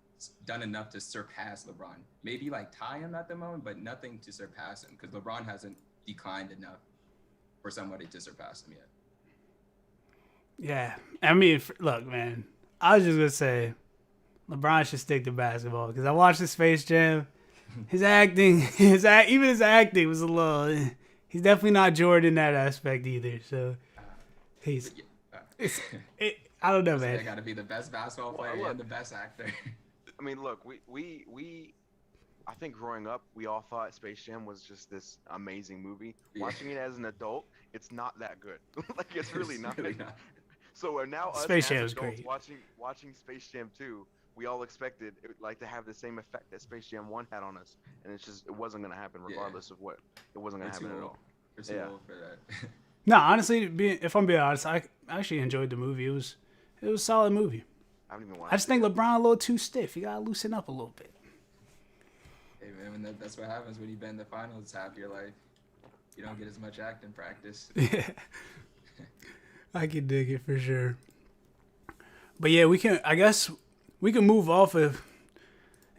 done enough to surpass LeBron. Maybe like tie him at the moment, but nothing to surpass him because LeBron hasn't declined enough for somebody to surpass him yet. Yeah, I mean, look, man, I was just gonna say LeBron should stick to basketball because I watched the Space Jam. His acting, even his acting was a little. He's definitely not Jordan in that aspect either. So he's. I don't know, They man. got to be the best basketball player look. and the best actor. I mean, look, we I think growing up, we all thought Space Jam was just this amazing movie. Yeah. Watching it as an adult, it's not that good. Like, it's really not. really not. So now us Space as Jam is adults great. watching Space Jam 2, we all expected it, like to have the same effect that Space Jam 1 had on us, and it wasn't gonna happen Yeah. regardless of what. It wasn't We're gonna too happen at old. all. We're too Yeah. old for that. No, honestly, if I'm being honest, I actually enjoyed the movie. It was a solid movie. I don't even want. I just think LeBron a little too stiff. You gotta loosen up a little bit. Hey man, that's what happens when you've been in the finals half your life. You don't get as much acting practice. I can dig it for sure. But yeah, I guess we can move off of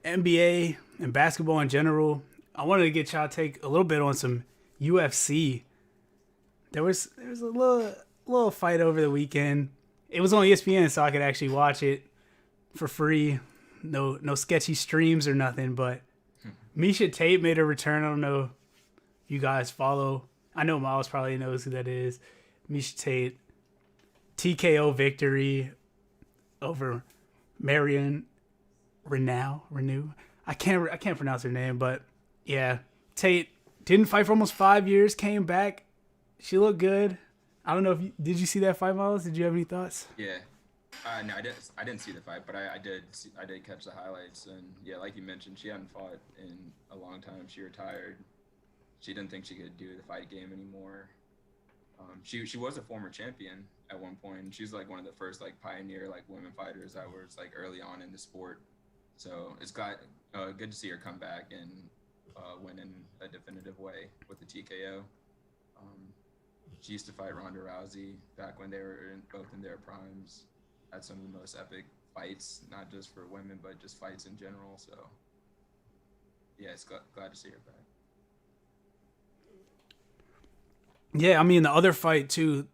NBA and basketball in general. I wanted to get y'all take a little bit on some UFC. There was a little fight over the weekend. It was on ESPN, so I could actually watch it for free. No sketchy streams or nothing. But Miesha Tate made a return. I don't know if you guys follow. I know Miles probably knows who that is. Miesha Tate, TKO victory over Marion Reneau. I can't pronounce her name, but yeah, Tate didn't fight for almost 5 years. Came back. She looked good. I don't know if did you see that fight, Miles? Did you have any thoughts? Yeah. No, I didn't see the fight, but I did catch the highlights, and yeah, like you mentioned, she hadn't fought in a long time. She retired. She didn't think she could do the fight game anymore. She was a former champion at one point. She's like one of the first like pioneer like women fighters that was like early on in the sport. So it's good to see her come back and win in a definitive way with the TKO. She used to fight Ronda Rousey back when they were both in their primes. Had some of the most epic fights, not just for women, but just fights in general. So, yeah, it's glad to see her back. Yeah, I mean, the other fight, too,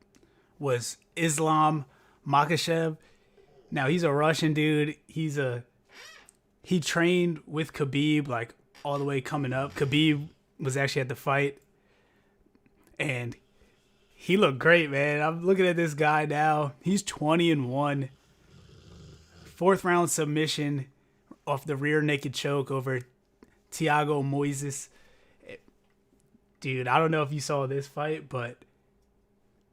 was Islam Makhachev. Now, he's a Russian dude. He trained with Khabib, like, all the way coming up. Khabib was actually at the fight, and he looked great, man. I'm looking at this guy now. He's 20-1. 4th round submission off the rear naked choke over Thiago Moises. Dude, I don't know if you saw this fight, but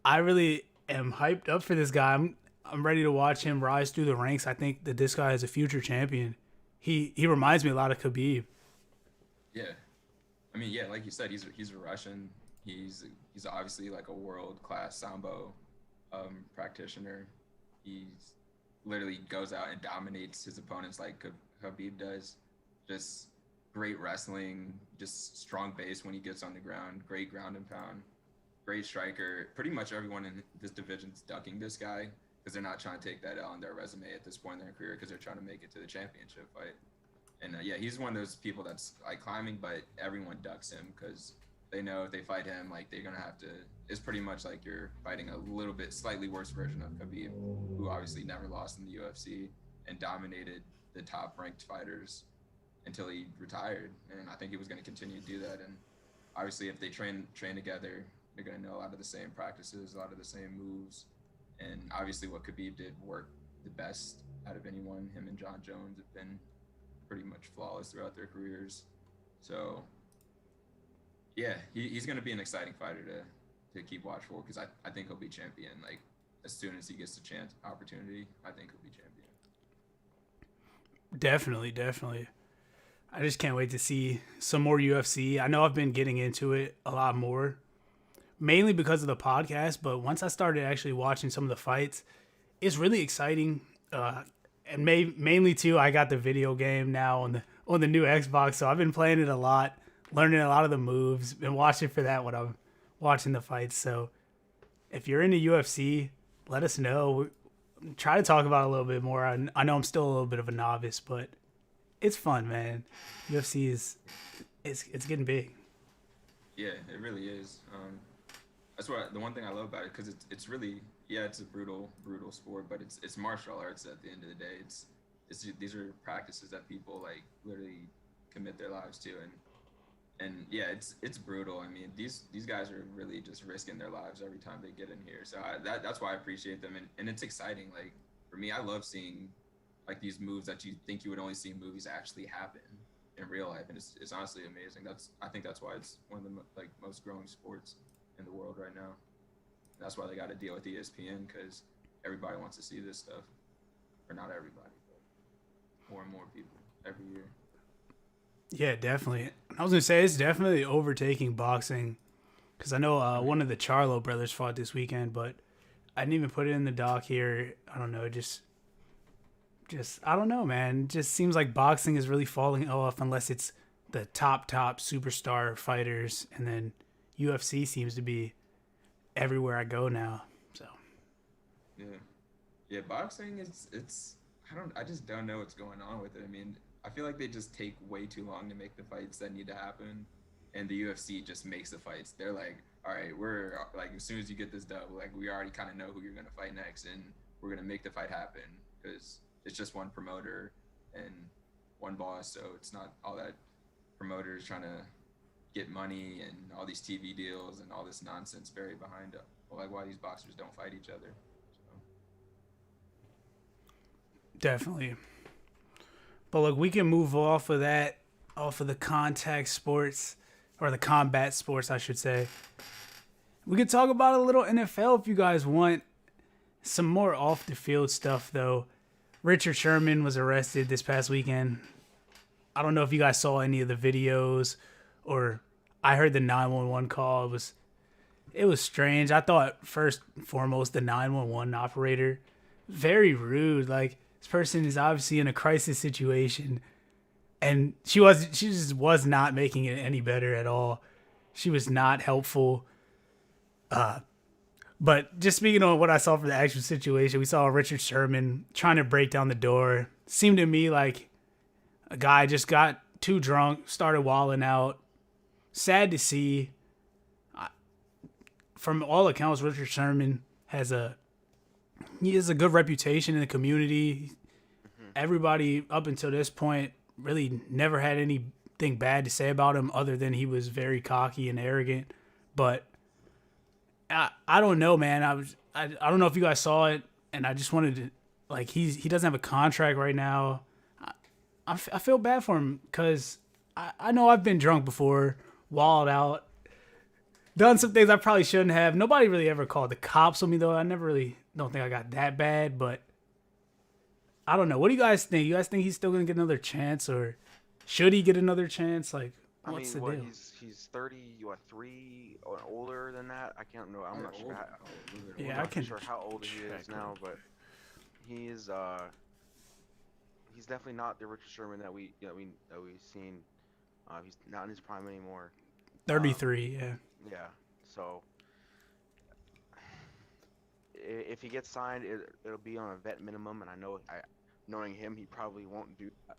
I really am hyped up for this guy. I'm ready to watch him rise through the ranks. I think that this guy is a future champion. He reminds me a lot of Khabib. Yeah. I mean, yeah, like you said, he's a Russian. He's obviously like a world-class Sambo practitioner. He literally goes out and dominates his opponents like Khabib does. Just great wrestling, just strong base when he gets on the ground, great ground and pound, great striker. Pretty much everyone in this division's ducking this guy because they're not trying to take that L on their resume at this point in their career because they're trying to make it to the championship fight. And yeah, he's one of those people that's like climbing, but everyone ducks him because they know if they fight him, like they're gonna have to. It's pretty much like you're fighting a little bit slightly worse version of Khabib, who obviously never lost in the UFC and dominated the top-ranked fighters until he retired. And I think he was going to continue to do that. And obviously, if they train together, they're going to know a lot of the same practices, a lot of the same moves. And obviously, what Khabib did worked the best out of anyone. Him and John Jones have been pretty much flawless throughout their careers. So, yeah, he's going to be an exciting fighter to keep watch for because I think he'll be champion. Like, as soon as he gets the opportunity, I think he'll be champion. Definitely. I just can't wait to see some more UFC. I know I've been getting into it a lot more, mainly because of the podcast, but once I started actually watching some of the fights, it's really exciting. And mainly too, I got the video game now on the new Xbox, so I've been playing it a lot, learning a lot of the moves, been watching for that when I'm watching the fights. So if you're into UFC, let us know. Try to talk about it a little bit more. I know I'm still a little bit of a novice, but it's fun, man. UFC it's getting big. Yeah, it really is. That's what the one thing I love about it because it's really it's a brutal sport, but it's martial arts at the end of the day. These are practices that people like literally commit their lives to, and yeah, it's brutal. I mean, these guys are really just risking their lives every time they get in here. So that's why I appreciate them, and it's exciting. Like for me, I love seeing like these moves that you think you would only see in movies actually happen in real life, and it's honestly amazing. I think that's why it's one of the like most growing sports in the world right now. That's why they got to deal with ESPN because everybody wants to see this stuff, or not everybody, but more and more people every year. Yeah, definitely. I was gonna say it's definitely overtaking boxing because I know one of the Charlo brothers fought this weekend, but I didn't even put it in the doc here. I don't know, just I don't know, man. It just seems like boxing is really falling off unless it's the top superstar fighters, and then UFC seems to be everywhere I go now. So Yeah. Yeah, boxing it's I just don't know what's going on with it. I mean, I feel like they just take way too long to make the fights that need to happen, and the UFC just makes the fights. They're like, all right, we're like as soon as you get this dub, like we already kind of know who you're gonna fight next, and we're gonna make the fight happen because it's just one promoter and one boss, so it's not all that promoters trying to get money and all these TV deals and all this nonsense buried behind it. Well, like why these boxers don't fight each other. So. Definitely. But look, we can move off of that, off of the contact sports, or the combat sports, I should say. We could talk about a little NFL if you guys want. Some more off the field stuff, though. Richard Sherman was arrested this past weekend. I don't know if you guys saw any of the videos, or I heard the 911 call. It was strange. I thought, first and foremost, the 911 operator, very rude. Like, this person is obviously in a crisis situation, and she just was not making it any better at all. She was not helpful. But just speaking on what I saw from the actual situation, we saw Richard Sherman trying to break down the door. Seemed to me like a guy just got too drunk, started wilding out. Sad to see. From all accounts, Richard Sherman has a good reputation in the community. Everybody up until this point really never had anything bad to say about him other than he was very cocky and arrogant. But I don't know, man. I don't know if you guys saw it, and I just wanted to, like, he doesn't have a contract right now. I feel bad for him because I know I've been drunk before, walled out, done some things I probably shouldn't have. Nobody really ever called the cops on me, though. I never really don't think I got that bad, but I don't know. What do you guys think? You guys think he's still going to get another chance, or should he get another chance? Like, what's the deal? He's 3 or older than that. I can't know. I'm not sure. Yeah, I'm not sure how old he is now, but he is. He's definitely not the Richard Sherman that we've seen. He's not in his prime anymore. 33, yeah. Yeah. So if he gets signed, it'll be on a vet minimum, and knowing him, he probably won't do that.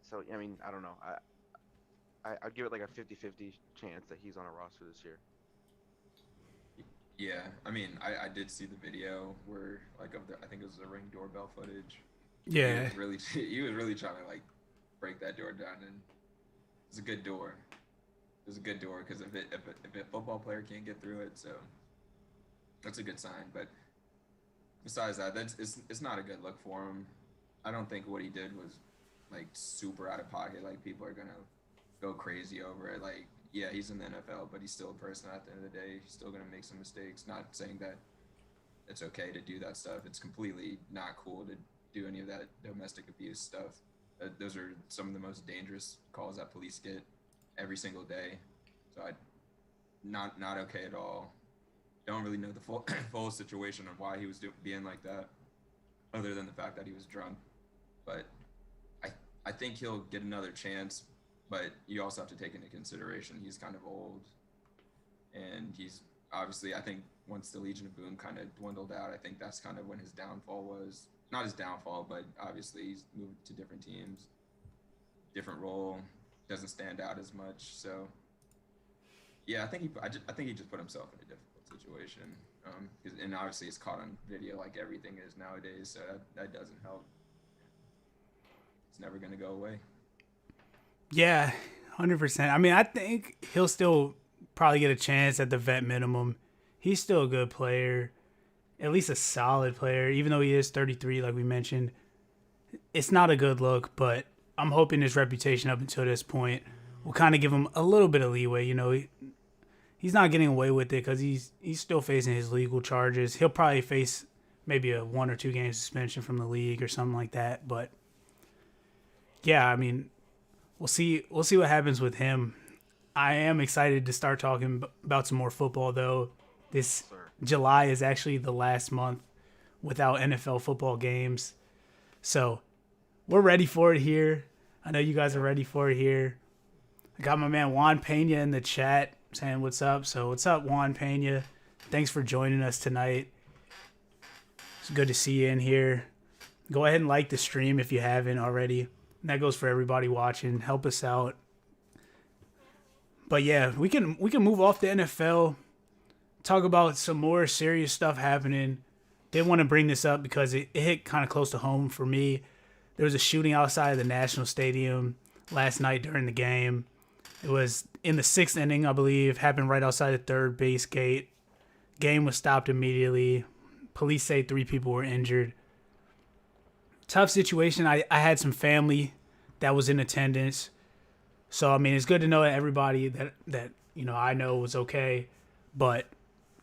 So I mean, I don't know. I'd give it like a 50-50 chance that he's on a roster this year. Yeah, I mean, I did see the video where like I think it was the Ring doorbell footage. Yeah. He was really trying to like break that door down, and it's a good door. It was a good door because if a football player can't get through it, so that's a good sign. But besides that, it's not a good look for him. I don't think what he did was like super out of pocket. Like people are gonna go crazy over it. Like, yeah, he's in the NFL, but he's still a person at the end of the day. He's still gonna make some mistakes. Not saying that it's okay to do that stuff. It's completely not cool to do any of that domestic abuse stuff. Those are some of the most dangerous calls that police get every single day. So not okay at all. Don't really know the full situation of why he was being like that, other than the fact that he was drunk. But I think he'll get another chance, but you also have to take into consideration he's kind of old, and he's obviously, I think once the Legion of Boom kind of dwindled out, I think that's kind of when his downfall was. Not his downfall, but obviously he's moved to different teams, different role, doesn't stand out as much. So yeah, I think he just put himself in a difficult situation, and obviously it's caught on video like everything is nowadays, so that doesn't help. It's never gonna go away. Yeah, 100%. I mean, I think he'll still probably get a chance at the vet minimum. He's still a good player, at least a solid player, even though he is 33, like we mentioned. It's not a good look, but I'm hoping his reputation up until this point will kind of give him a little bit of leeway. You know, he's not getting away with it because he's still facing his legal charges. He'll probably face maybe a 1 or 2 game suspension from the league or something like that. But yeah, I mean, we'll see what happens with him. I am excited to start talking about some more football, though. This July is actually the last month without NFL football games. So we're ready for it here. I know you guys are ready for it here. I got my man Juan Pena in the chat saying what's up. So what's up, Juan Pena? Thanks for joining us tonight. It's good to see you in here. Go ahead and like the stream if you haven't already. And that goes for everybody watching. Help us out. But yeah, we can move off the NFL. Talk about some more serious stuff happening. Didn't want to bring this up because it hit kind of close to home for me. There was a shooting outside of the National Stadium last night during the game. It was in the 6th inning, I believe. Happened right outside the third base gate. Game was stopped immediately. Police say 3 people were injured. Tough situation. I had some family that was in attendance. So, I mean, it's good to know that everybody that I know was okay. But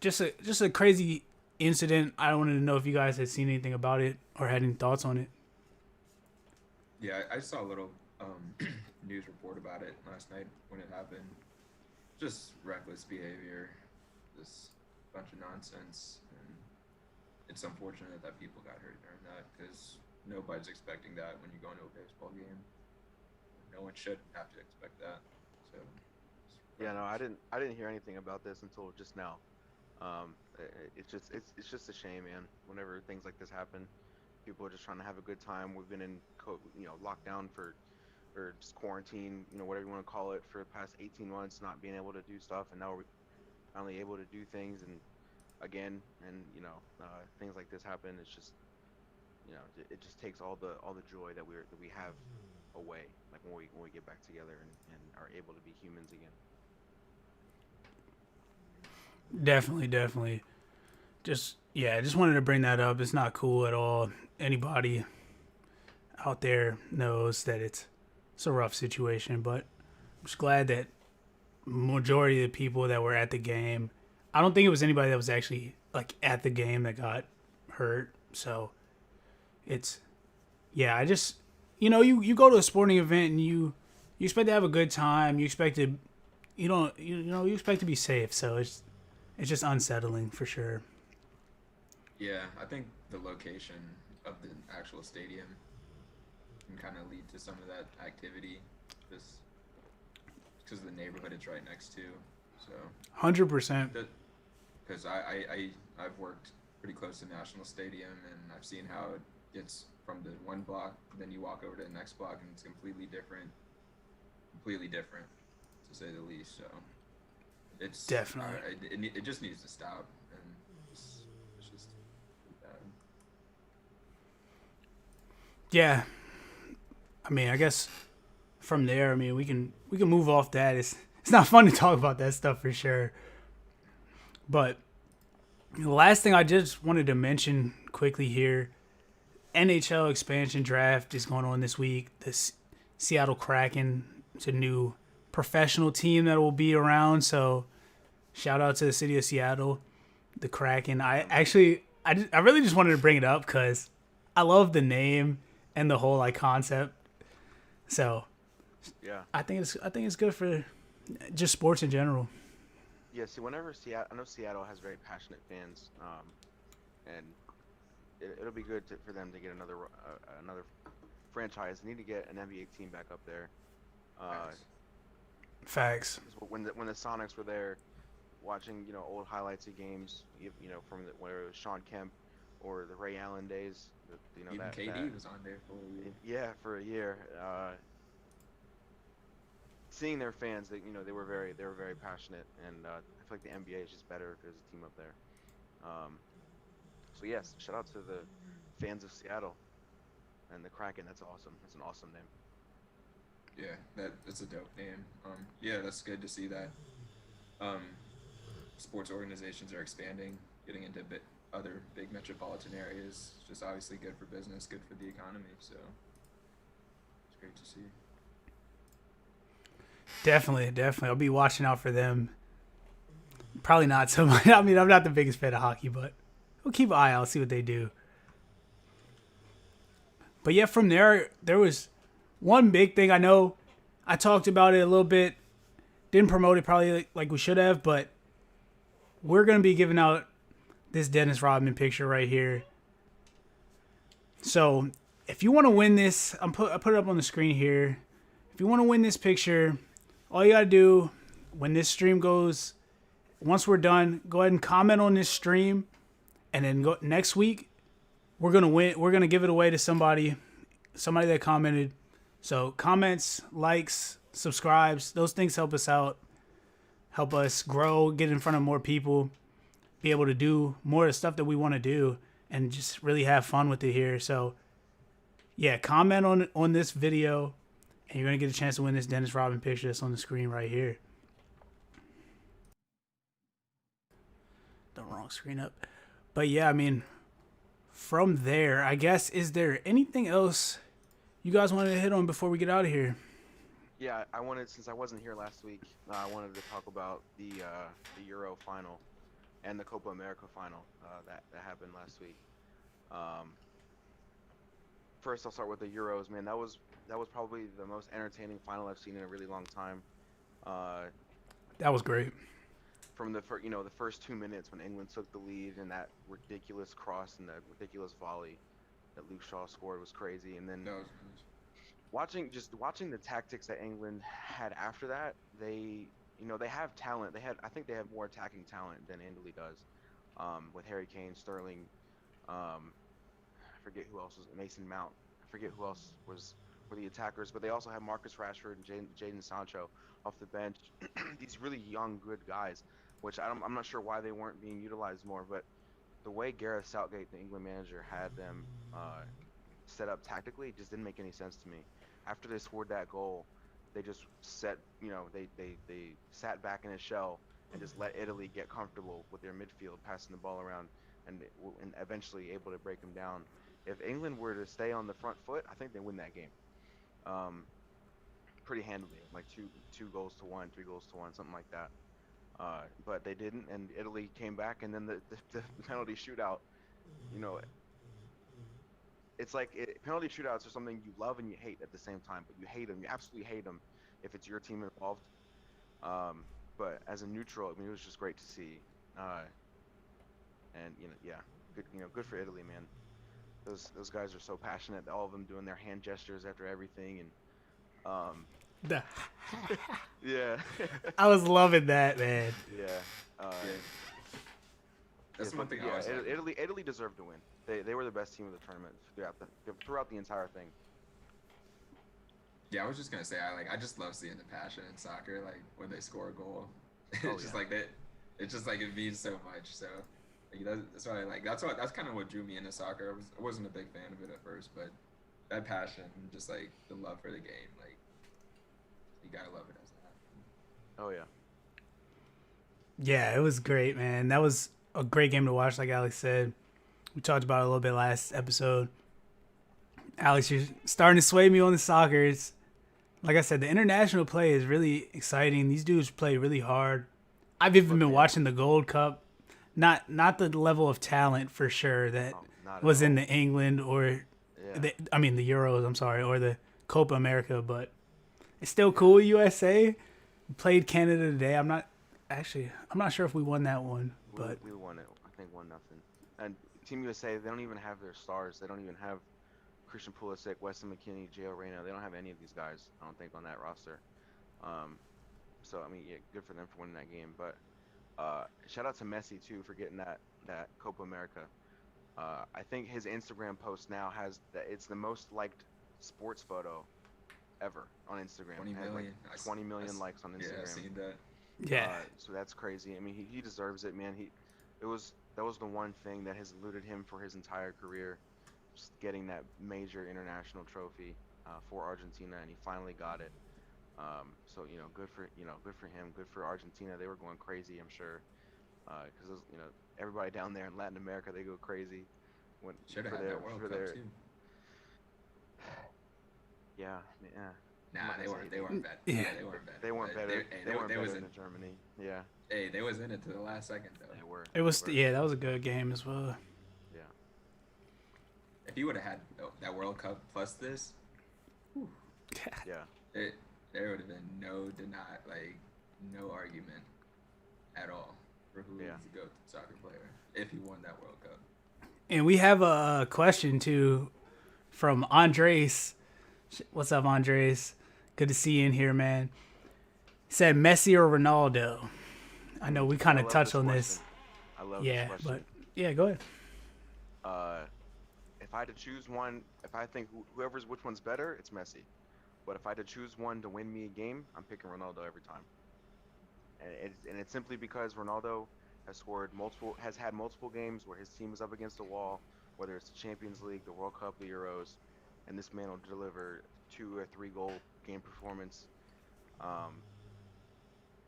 just a crazy incident. I wanted to know if you guys had seen anything about it or had any thoughts on it. Yeah, I saw a little news report about it last night when it happened. Just reckless behavior, just a bunch of nonsense, and it's unfortunate that people got hurt during that because nobody's expecting that when you go into a baseball game. No one should have to expect that. So Yeah, no, I didn't hear anything about this until just now. It's just a shame, man. Whenever things like this happen, people are just trying to have a good time. We've been in lockdown for or just quarantine, whatever you want to call it, for the past 18 months, not being able to do stuff, and now we're finally able to do things and again, and things like this happen. It's just it just takes all the joy that we have away, like when we get back together and are able to be humans again. Definitely. Just wanted to bring that up. It's not cool at all. Anybody out there knows that it's a rough situation, but I'm just glad that majority of the people that were at the game, I don't think it was anybody that was actually like at the game that got hurt. So it's, I just, you go to a sporting event and you expect to have a good time. You expect to, you expect to be safe. So it's just unsettling for sure. yeah, I think the location of the actual stadium can kind of lead to some of that activity, just because of the neighborhood it's right next to. So 100%. Because I've worked pretty close to National Stadium, and I've seen how it gets from the one block, then you walk over to the next block, and it's completely different, to say the least. So it's Definitely. it just needs to stop, and it's just bad. Yeah. I mean, I guess from there, I mean, we can move off that. It's not fun to talk about that stuff for sure. But the last thing I just wanted to mention quickly here, NHL expansion draft is going on this week. The Seattle Kraken, it's a new professional team that will be around. So shout out to the city of Seattle, the Kraken. I really just wanted to bring it up because I love the name and the whole concept. So Yeah. I think it's good for just sports in general. Yeah, see, whenever I know Seattle has very passionate fans, and it'll be good for them to get another franchise. They need to get an NBA team back up there. Facts. When the Sonics were there, watching old highlights of games, from where it was Sean Kemp or the Ray Allen days. Even KD was on there for a year. Yeah, for a year. Seeing their fans, they were very passionate, and I feel like the NBA is just better if there's a team up there. So yes, shout out to the fans of Seattle and the Kraken. That's awesome. That's an awesome name. Yeah, that's a dope name. Yeah, that's good to see that. Sports organizations are expanding, getting into other big metropolitan areas. It's just obviously good for business, good for the economy. So it's great to see. Definitely. I'll be watching out for them. Probably not so much. I mean, I'm not the biggest fan of hockey, but we'll keep an eye out, see what they do. But yeah, from there was one big thing. I know I talked about it a little bit. Didn't promote it probably like we should have, but we're going to be giving out this Dennis Rodman picture right here. So if you want to win this, I put it up on the screen here. If you want to win this picture, all you got to do when this stream goes once we're done, go ahead and comment on this stream, and then next week we're gonna win. We're gonna give it away to somebody that commented. So comments, likes, subscribes, those things help us out, help us grow, get in front of more people, be able to do more of the stuff that we want to do, and just really have fun with it here. So yeah, comment on this video, and you're gonna get a chance to win this Dennis Rodman picture that's on the screen right here. The wrong screen up. But yeah, I mean, from there, I guess, is there anything else you guys wanted to hit on before we get out of here? Yeah, I wanted, since I wasn't here last week, I wanted to talk about the Euro final and the Copa America final that happened last week. First, I'll start with the Euros. Man, that was probably the most entertaining final I've seen in a really long time. That was great. From the first 2 minutes when England took the lead and that ridiculous cross and that ridiculous volley that Luke Shaw scored was crazy, and then watching the tactics that England had after that, they have talent. I think they have more attacking talent than Italy does, with Harry Kane, Sterling, I forget who else was, Mason Mount. I forget who else were the attackers, but they also have Marcus Rashford and Jadon Sancho off the bench. These really young, good guys, which I'm not sure why they weren't being utilized more, but the way Gareth Southgate, the England manager, had them set up tactically just didn't make any sense to me. After they scored that goal, they just they sat back in a shell and just let Italy get comfortable with their midfield, passing the ball around and eventually able to break them down. If England were to stay on the front foot, I think they win that game pretty handily, like 2-1, 3-1, something like that. But they didn't, and Italy came back, and then the penalty shootout, it's like penalty shootouts are something you love and you hate at the same time, but you hate them, you absolutely hate them if it's your team involved. But as a neutral, I mean, it was just great to see, and good for Italy, man. Those guys are so passionate, all of them doing their hand gestures after everything, and yeah. I was loving that, man. Yeah. That's one thing. Italy deserved to win. They were the best team of the tournament throughout the entire thing. Yeah, I was just gonna say I just love seeing the passion in soccer. Like when they score a goal, it's just like that. It's just like it means so much. So that's what I like. That's kind of what drew me into soccer. I wasn't a big fan of it at first, but that passion, just like the love for the game, like you gotta love it as that. Oh yeah. Yeah, it was great, man. That was a great game to watch, like Alex said. We talked about it a little bit last episode. Alex, you're starting to sway me on the soccer. It's, like I said, the international play is really exciting. These dudes play really hard. I've even been watching the Gold Cup. Not the level of talent for sure that was in the England or the Euros, I'm sorry, or the Copa America, but it's still cool. USA played Canada today. I'm not sure if we won that one, but we won it. I think 1-0. And Team USA, they don't even have their stars. They don't even have Christian Pulisic, Weston McKennie, Gio Reyna. They don't have any of these guys, I don't think, on that roster. So I mean, yeah, good for them for winning that game. But shout out to Messi too for getting that Copa America. I think his Instagram post now has it's the most liked sports photo ever on Instagram. 20 million. Like 20 million likes on Instagram. Yeah, I've seen that. yeah. So that's crazy. I mean, he deserves it, man. That was the one thing that has eluded him for his entire career, just getting that major international trophy for Argentina, and he finally got it. So good for him. Good for Argentina. They were going crazy, I'm sure, because everybody down there in Latin America, they go crazy. Should have had that World Cup too. Yeah. Nah, they weren't bad. Yeah. They weren't bad. They weren't better. They weren't better was than Germany. Yeah. Hey, they was in it to the last second though. They were. It was that was a good game as well. Yeah. If he would have had that World Cup plus this, Yeah. there would have been no argument at all for who was the GOAT soccer player if he won that World Cup. And we have a question too from Andres. What's up, Andres? Good to see you in here, man. He said Messi or Ronaldo. I know we kind I of love touched on this. question. I love Yeah, this question. but yeah, go ahead. Uh, if I had to choose one, if I think whoever's which one's better, it's Messi. But if I had to choose one to win me a game, I'm picking Ronaldo every time. And it's simply because Ronaldo has had multiple games where his team is up against the wall, whether it's the Champions League, the World Cup, the Euros, and this man will deliver 2 or 3 goal game performance. Um,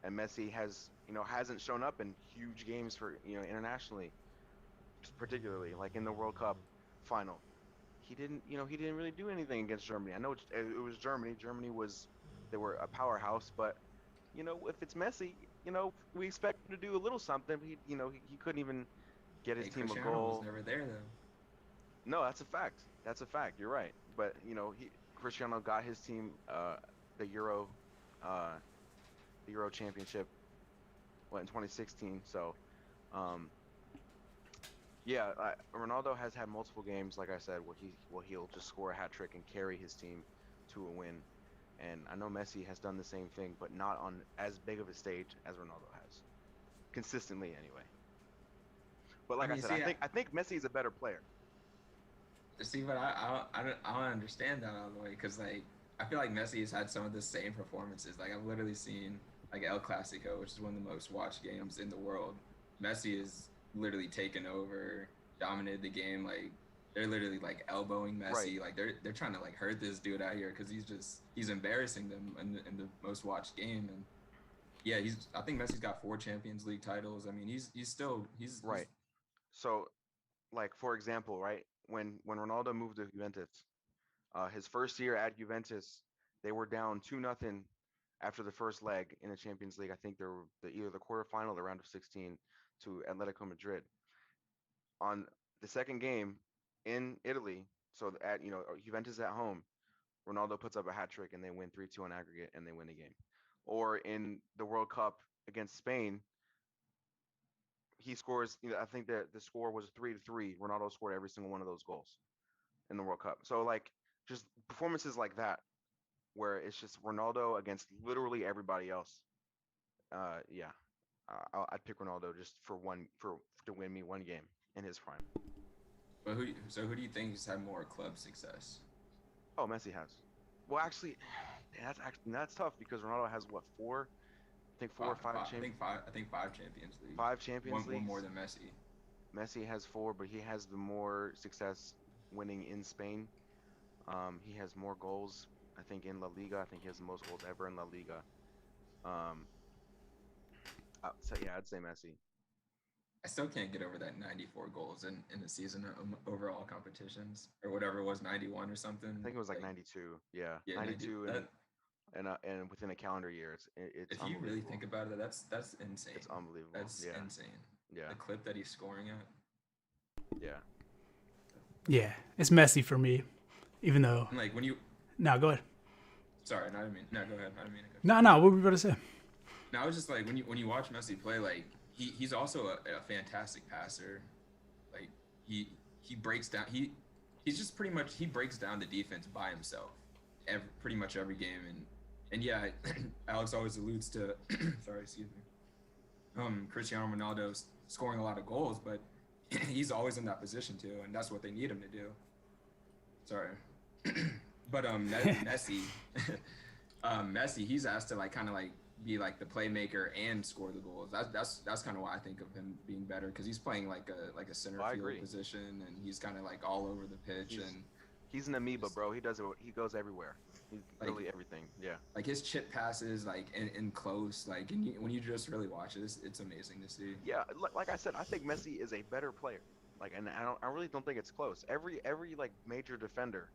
and Messi hasn't shown up in huge games for internationally, particularly like in the World Cup final. He didn't really do anything against Germany. I know it was Germany. They were a powerhouse, but if it's Messi, we expect him to do a little something. He couldn't even get his Hey, team a Cristiano was goal. never there though. No, that's a fact. That's a fact. You're right. But Cristiano got his team the Euro uh, the Euro Championship in 2016. So um, yeah, Ronaldo has had multiple games, like I said, where he'll just score a hat trick and carry his team to a win. And I know Messi has done the same thing, but not on as big of a stage as Ronaldo has, consistently anyway. But I like I mean, said, see, I think Messi is a better player. but I don't understand that all the way because like I feel like Messi has had some of the same performances. Like I've literally seen like El Clasico, which is one of the most watched games in the world. Messi is literally taken over, dominated the game. Like they're literally like elbowing Right. Messi. Like they're trying to like hurt this dude out here because he's embarrassing them in the most watched game. And yeah, I think Messi's got 4 Champions League titles. I mean, he's still he's Right. So, like for example, right when Ronaldo moved to Juventus, his first year at Juventus, they were down 2-0 after the first leg in the Champions League. I think they were either the quarterfinal or the round of 16 to Atletico Madrid. On the second game in Italy, so at Juventus at home, Ronaldo puts up a hat trick and they win 3-2 on aggregate and they win the game. Or in the World Cup against Spain, he scores. I think that the score was 3-3. Ronaldo scored every single one of those goals in the World Cup. So like just performances like that, where it's just Ronaldo against literally everybody else. Yeah, I'd pick Ronaldo just for to win me one game in his prime. but who do you think has had more club success? Oh, Messi has. Well, actually, that's tough because Ronaldo has what four? I think four or five I think five. I think 5 Champions League. five Champions One Leagues. more than Messi. Messi has four, but he has the more success winning in Spain. He has more goals. I think in La Liga. I think he has the most goals ever in La Liga. Um, so yeah, I'd say Messi. I still can't get over that 94 goals in the season overall competitions or whatever it was, 91 or something. I think it was like Like 92. Yeah, yeah, 92, that, and within a calendar year, it's if you really unbelievable. think about it, that's insane. It's unbelievable. That's Yeah, insane. yeah, The clip that he's scoring at. yeah. Yeah, it's messy for me. Even though, And like when you no, go ahead. sorry, not I mean no, go ahead. I didn't mean to cut No, what were we about to say? No, I was just like when you watch Messi play, like he's also a fantastic passer. Like he breaks down he's just pretty much he breaks down the defense by himself pretty much every game and yeah, Alex always alludes to sorry, excuse me. Cristiano Ronaldo's scoring a lot of goals, but he's always in that position too, and that's what they need him to do. Sorry. But Messi Messi, he's asked to like kind of like be like the playmaker and score the goals. That's kind of why I think of him being better because he's playing like a center I field agree. position and he's kind of like all over the pitch He's and he's an amoeba, bro. He does it. He goes everywhere. He's Like- literally everything. Yeah. like his chip passes like in close like and when you just really watch it, it's amazing to see. Yeah, like I said, I think Messi is a better player. Like, and I really don't think it's close. Every like major defender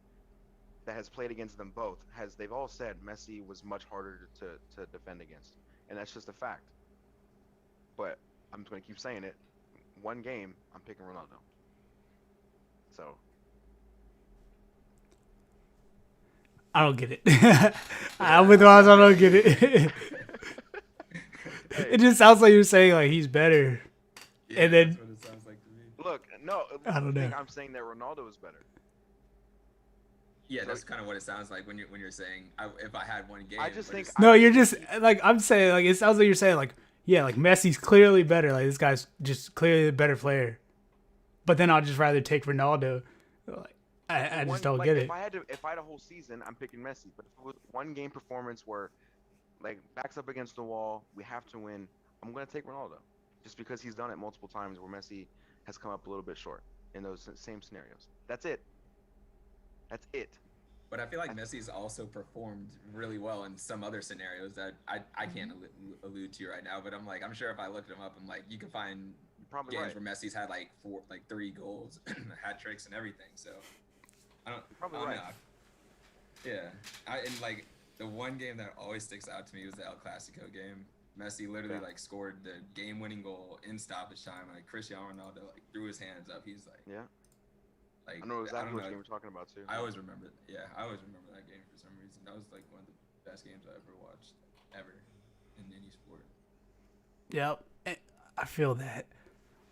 that has played against them both they've all said Messi was much harder to defend against, and that's just a fact. But I'm just gonna keep saying it. One game, I'm picking Ronaldo. So I don't get it. I'm with Ross. I don't get it. It just sounds like you're saying like he's better. Yeah, And then- that's what it sounds like to me. look, no, I don't know. I'm saying that Ronaldo is better. Yeah, that's kind of what it sounds like when you're saying if I had one game. I just but think it's- No, you're just like I'm saying. Like it sounds like you're saying like yeah, like Messi's clearly better. Like this guy's just clearly a better player. But then I'll just rather take Ronaldo. Like, I just don't get it. If I had a whole season, I'm picking Messi. But if it was one game performance where like backs up against the wall, we have to win, I'm gonna take Ronaldo, just because he's done it multiple times where Messi has come up a little bit short in those same scenarios. That's it. That's it. But I feel like Messi's also performed really well in some other scenarios that I can't allude to right now. But I'm sure if I looked him up, I'm like, you can find Probably games right. where Messi's had like 3 goals, hat tricks, and everything. So I don't. Probably I don't right. know. Yeah, and like the one game that always sticks out to me was the El Clasico game. Messi literally like scored the game-winning goal in stoppage time. Like Cristiano Ronaldo like threw his hands up. He's like, Yeah. like I know exactly don't what know. game we're talking about too. I always remember. Yeah, I always remember that game for some reason. That was like one of the best games I ever watched ever in any sport. Yep, I feel that.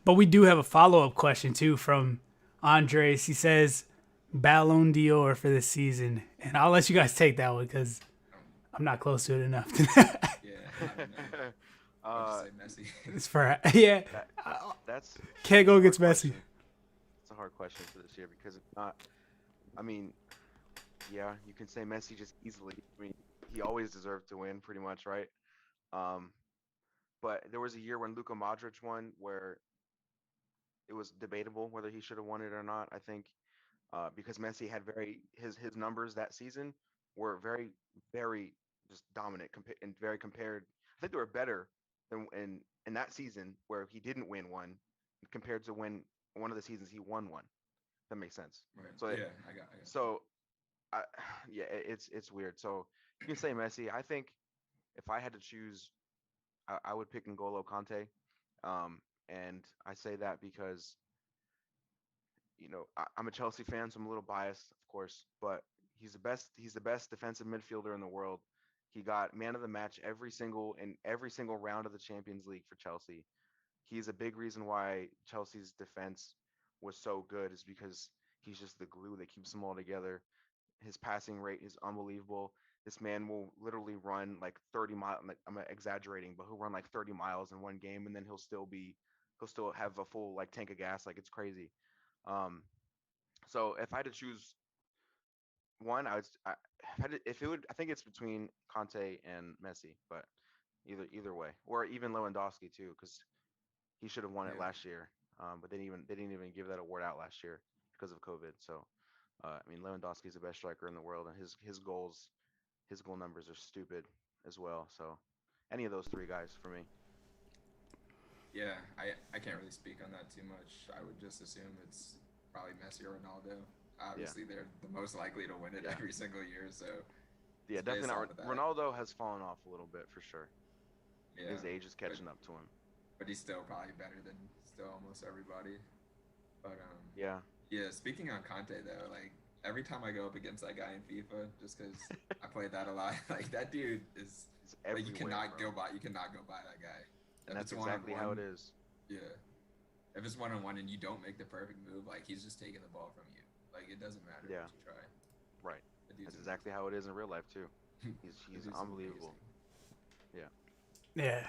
But we do have a follow-up question too from Andres. He says Ballon d'Or for this season, and I'll let you guys take that one because I'm not close to it enough. Yeah, I don't know. I'll just say Messi. It's for yeah. That's Can't go against question. Messi. It's a hard question for this year because it's not. I mean, yeah, you can say Messi just easily. I mean, he always deserved to win, pretty much, right? But there was a year when Luka Modric won where it was debatable whether he should have won it or not. I think because Messi had his numbers that season were very just dominant and very compared. I think they were better than in that season where he didn't win one compared to when one of the seasons he won one. That makes sense. Right. So yeah, I got. so yeah, it's weird. So you can say Messi. I think if I had to choose, I would pick N'Golo Kante. And I say that because I'm a Chelsea fan, so I'm a little biased, of course, but he's the best. He's the best defensive midfielder in the world. He got man of the match every single round of the Champions League for Chelsea. He's a big reason why Chelsea's defense was so good is because he's just the glue that keeps them all together. His passing rate is unbelievable. This man will literally run like 30 miles. I'm exaggerating, but he'll run like 30 miles in one game, and then he'll still have a full like tank of gas. Like it's crazy. Um, so if I had to choose one, I think it's between Conte and Messi, but either way, or even Lewandowski too, because he should have won it last year. But they didn't even give that award out last year because of COVID. So I mean, Lewandowski is the best striker in the world, and his goal numbers are stupid as well. So any of those three guys for me. Yeah, I can't really speak on that too much. I would just assume it's probably Messi or Ronaldo. Obviously, they're the most likely to win it every single year. So yeah, definitely not. Ronaldo has fallen off a little bit for sure. Yeah, his age is catching up to him. But he's still probably better than almost everybody. But yeah. Speaking on Conte though, like every time I go up against that guy in FIFA, just because I played that a lot, like that dude is like you cannot go by that guy. And that's exactly how it is. Yeah. If it's 1-on-1 and you don't make the perfect move, like he's just taking the ball from you. Like it doesn't matter what you try. Right. That's exactly how it is in real life too. He's unbelievable. Amazing. Yeah. Yeah.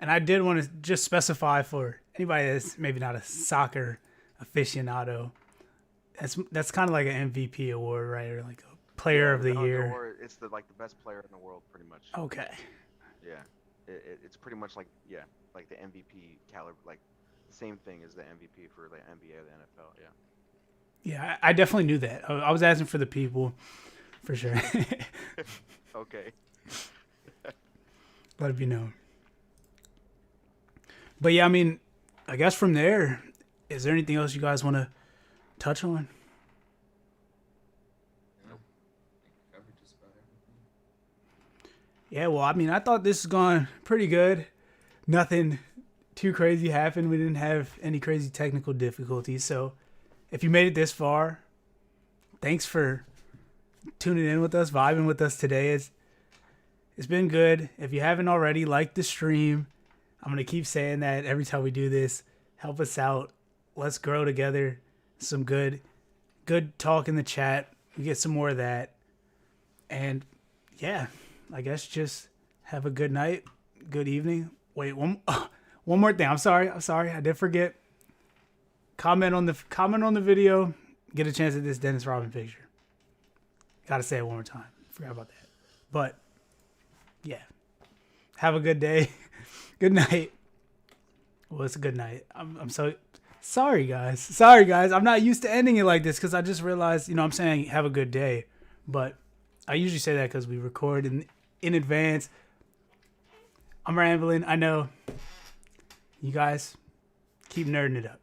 And I did want to just specify for anybody that's maybe not a soccer aficionado, that's kind of like an MVP award, right? Or like a player of the year. It's the best player in the world, pretty much. Okay. Yeah. It's pretty much like the MVP caliber, like the same thing as the MVP for the NBA or the NFL. Yeah. Yeah, I definitely knew that. I was asking for the people, for sure. Okay. Let it be known. But yeah, I mean, I guess from there, is there anything else you guys want to touch on? No, I think we covered just about everything. Yeah, well, I mean, I thought this was going pretty good. Nothing too crazy happened. We didn't have any crazy technical difficulties. So if you made it this far, thanks for tuning in with us, vibing with us today. It's been good. If you haven't already, like the stream. I'm going to keep saying that every time we do this. Help us out. Let's grow together. Some good talk in the chat. We get some more of that. And yeah, I guess just have a good night, good evening, Wait, one more thing. I'm sorry. I did forget. Comment on the video. Get a chance at this Dennis Rodman picture. Gotta say it one more time. Forgot about that. But yeah. Have a good day. Good night. Well, it's a good night. I'm so sorry, guys. Sorry, guys. I'm not used to ending it like this because I just realized, I'm saying have a good day. But I usually say that because we record in advance. I'm rambling. I know. You guys keep nerding it up.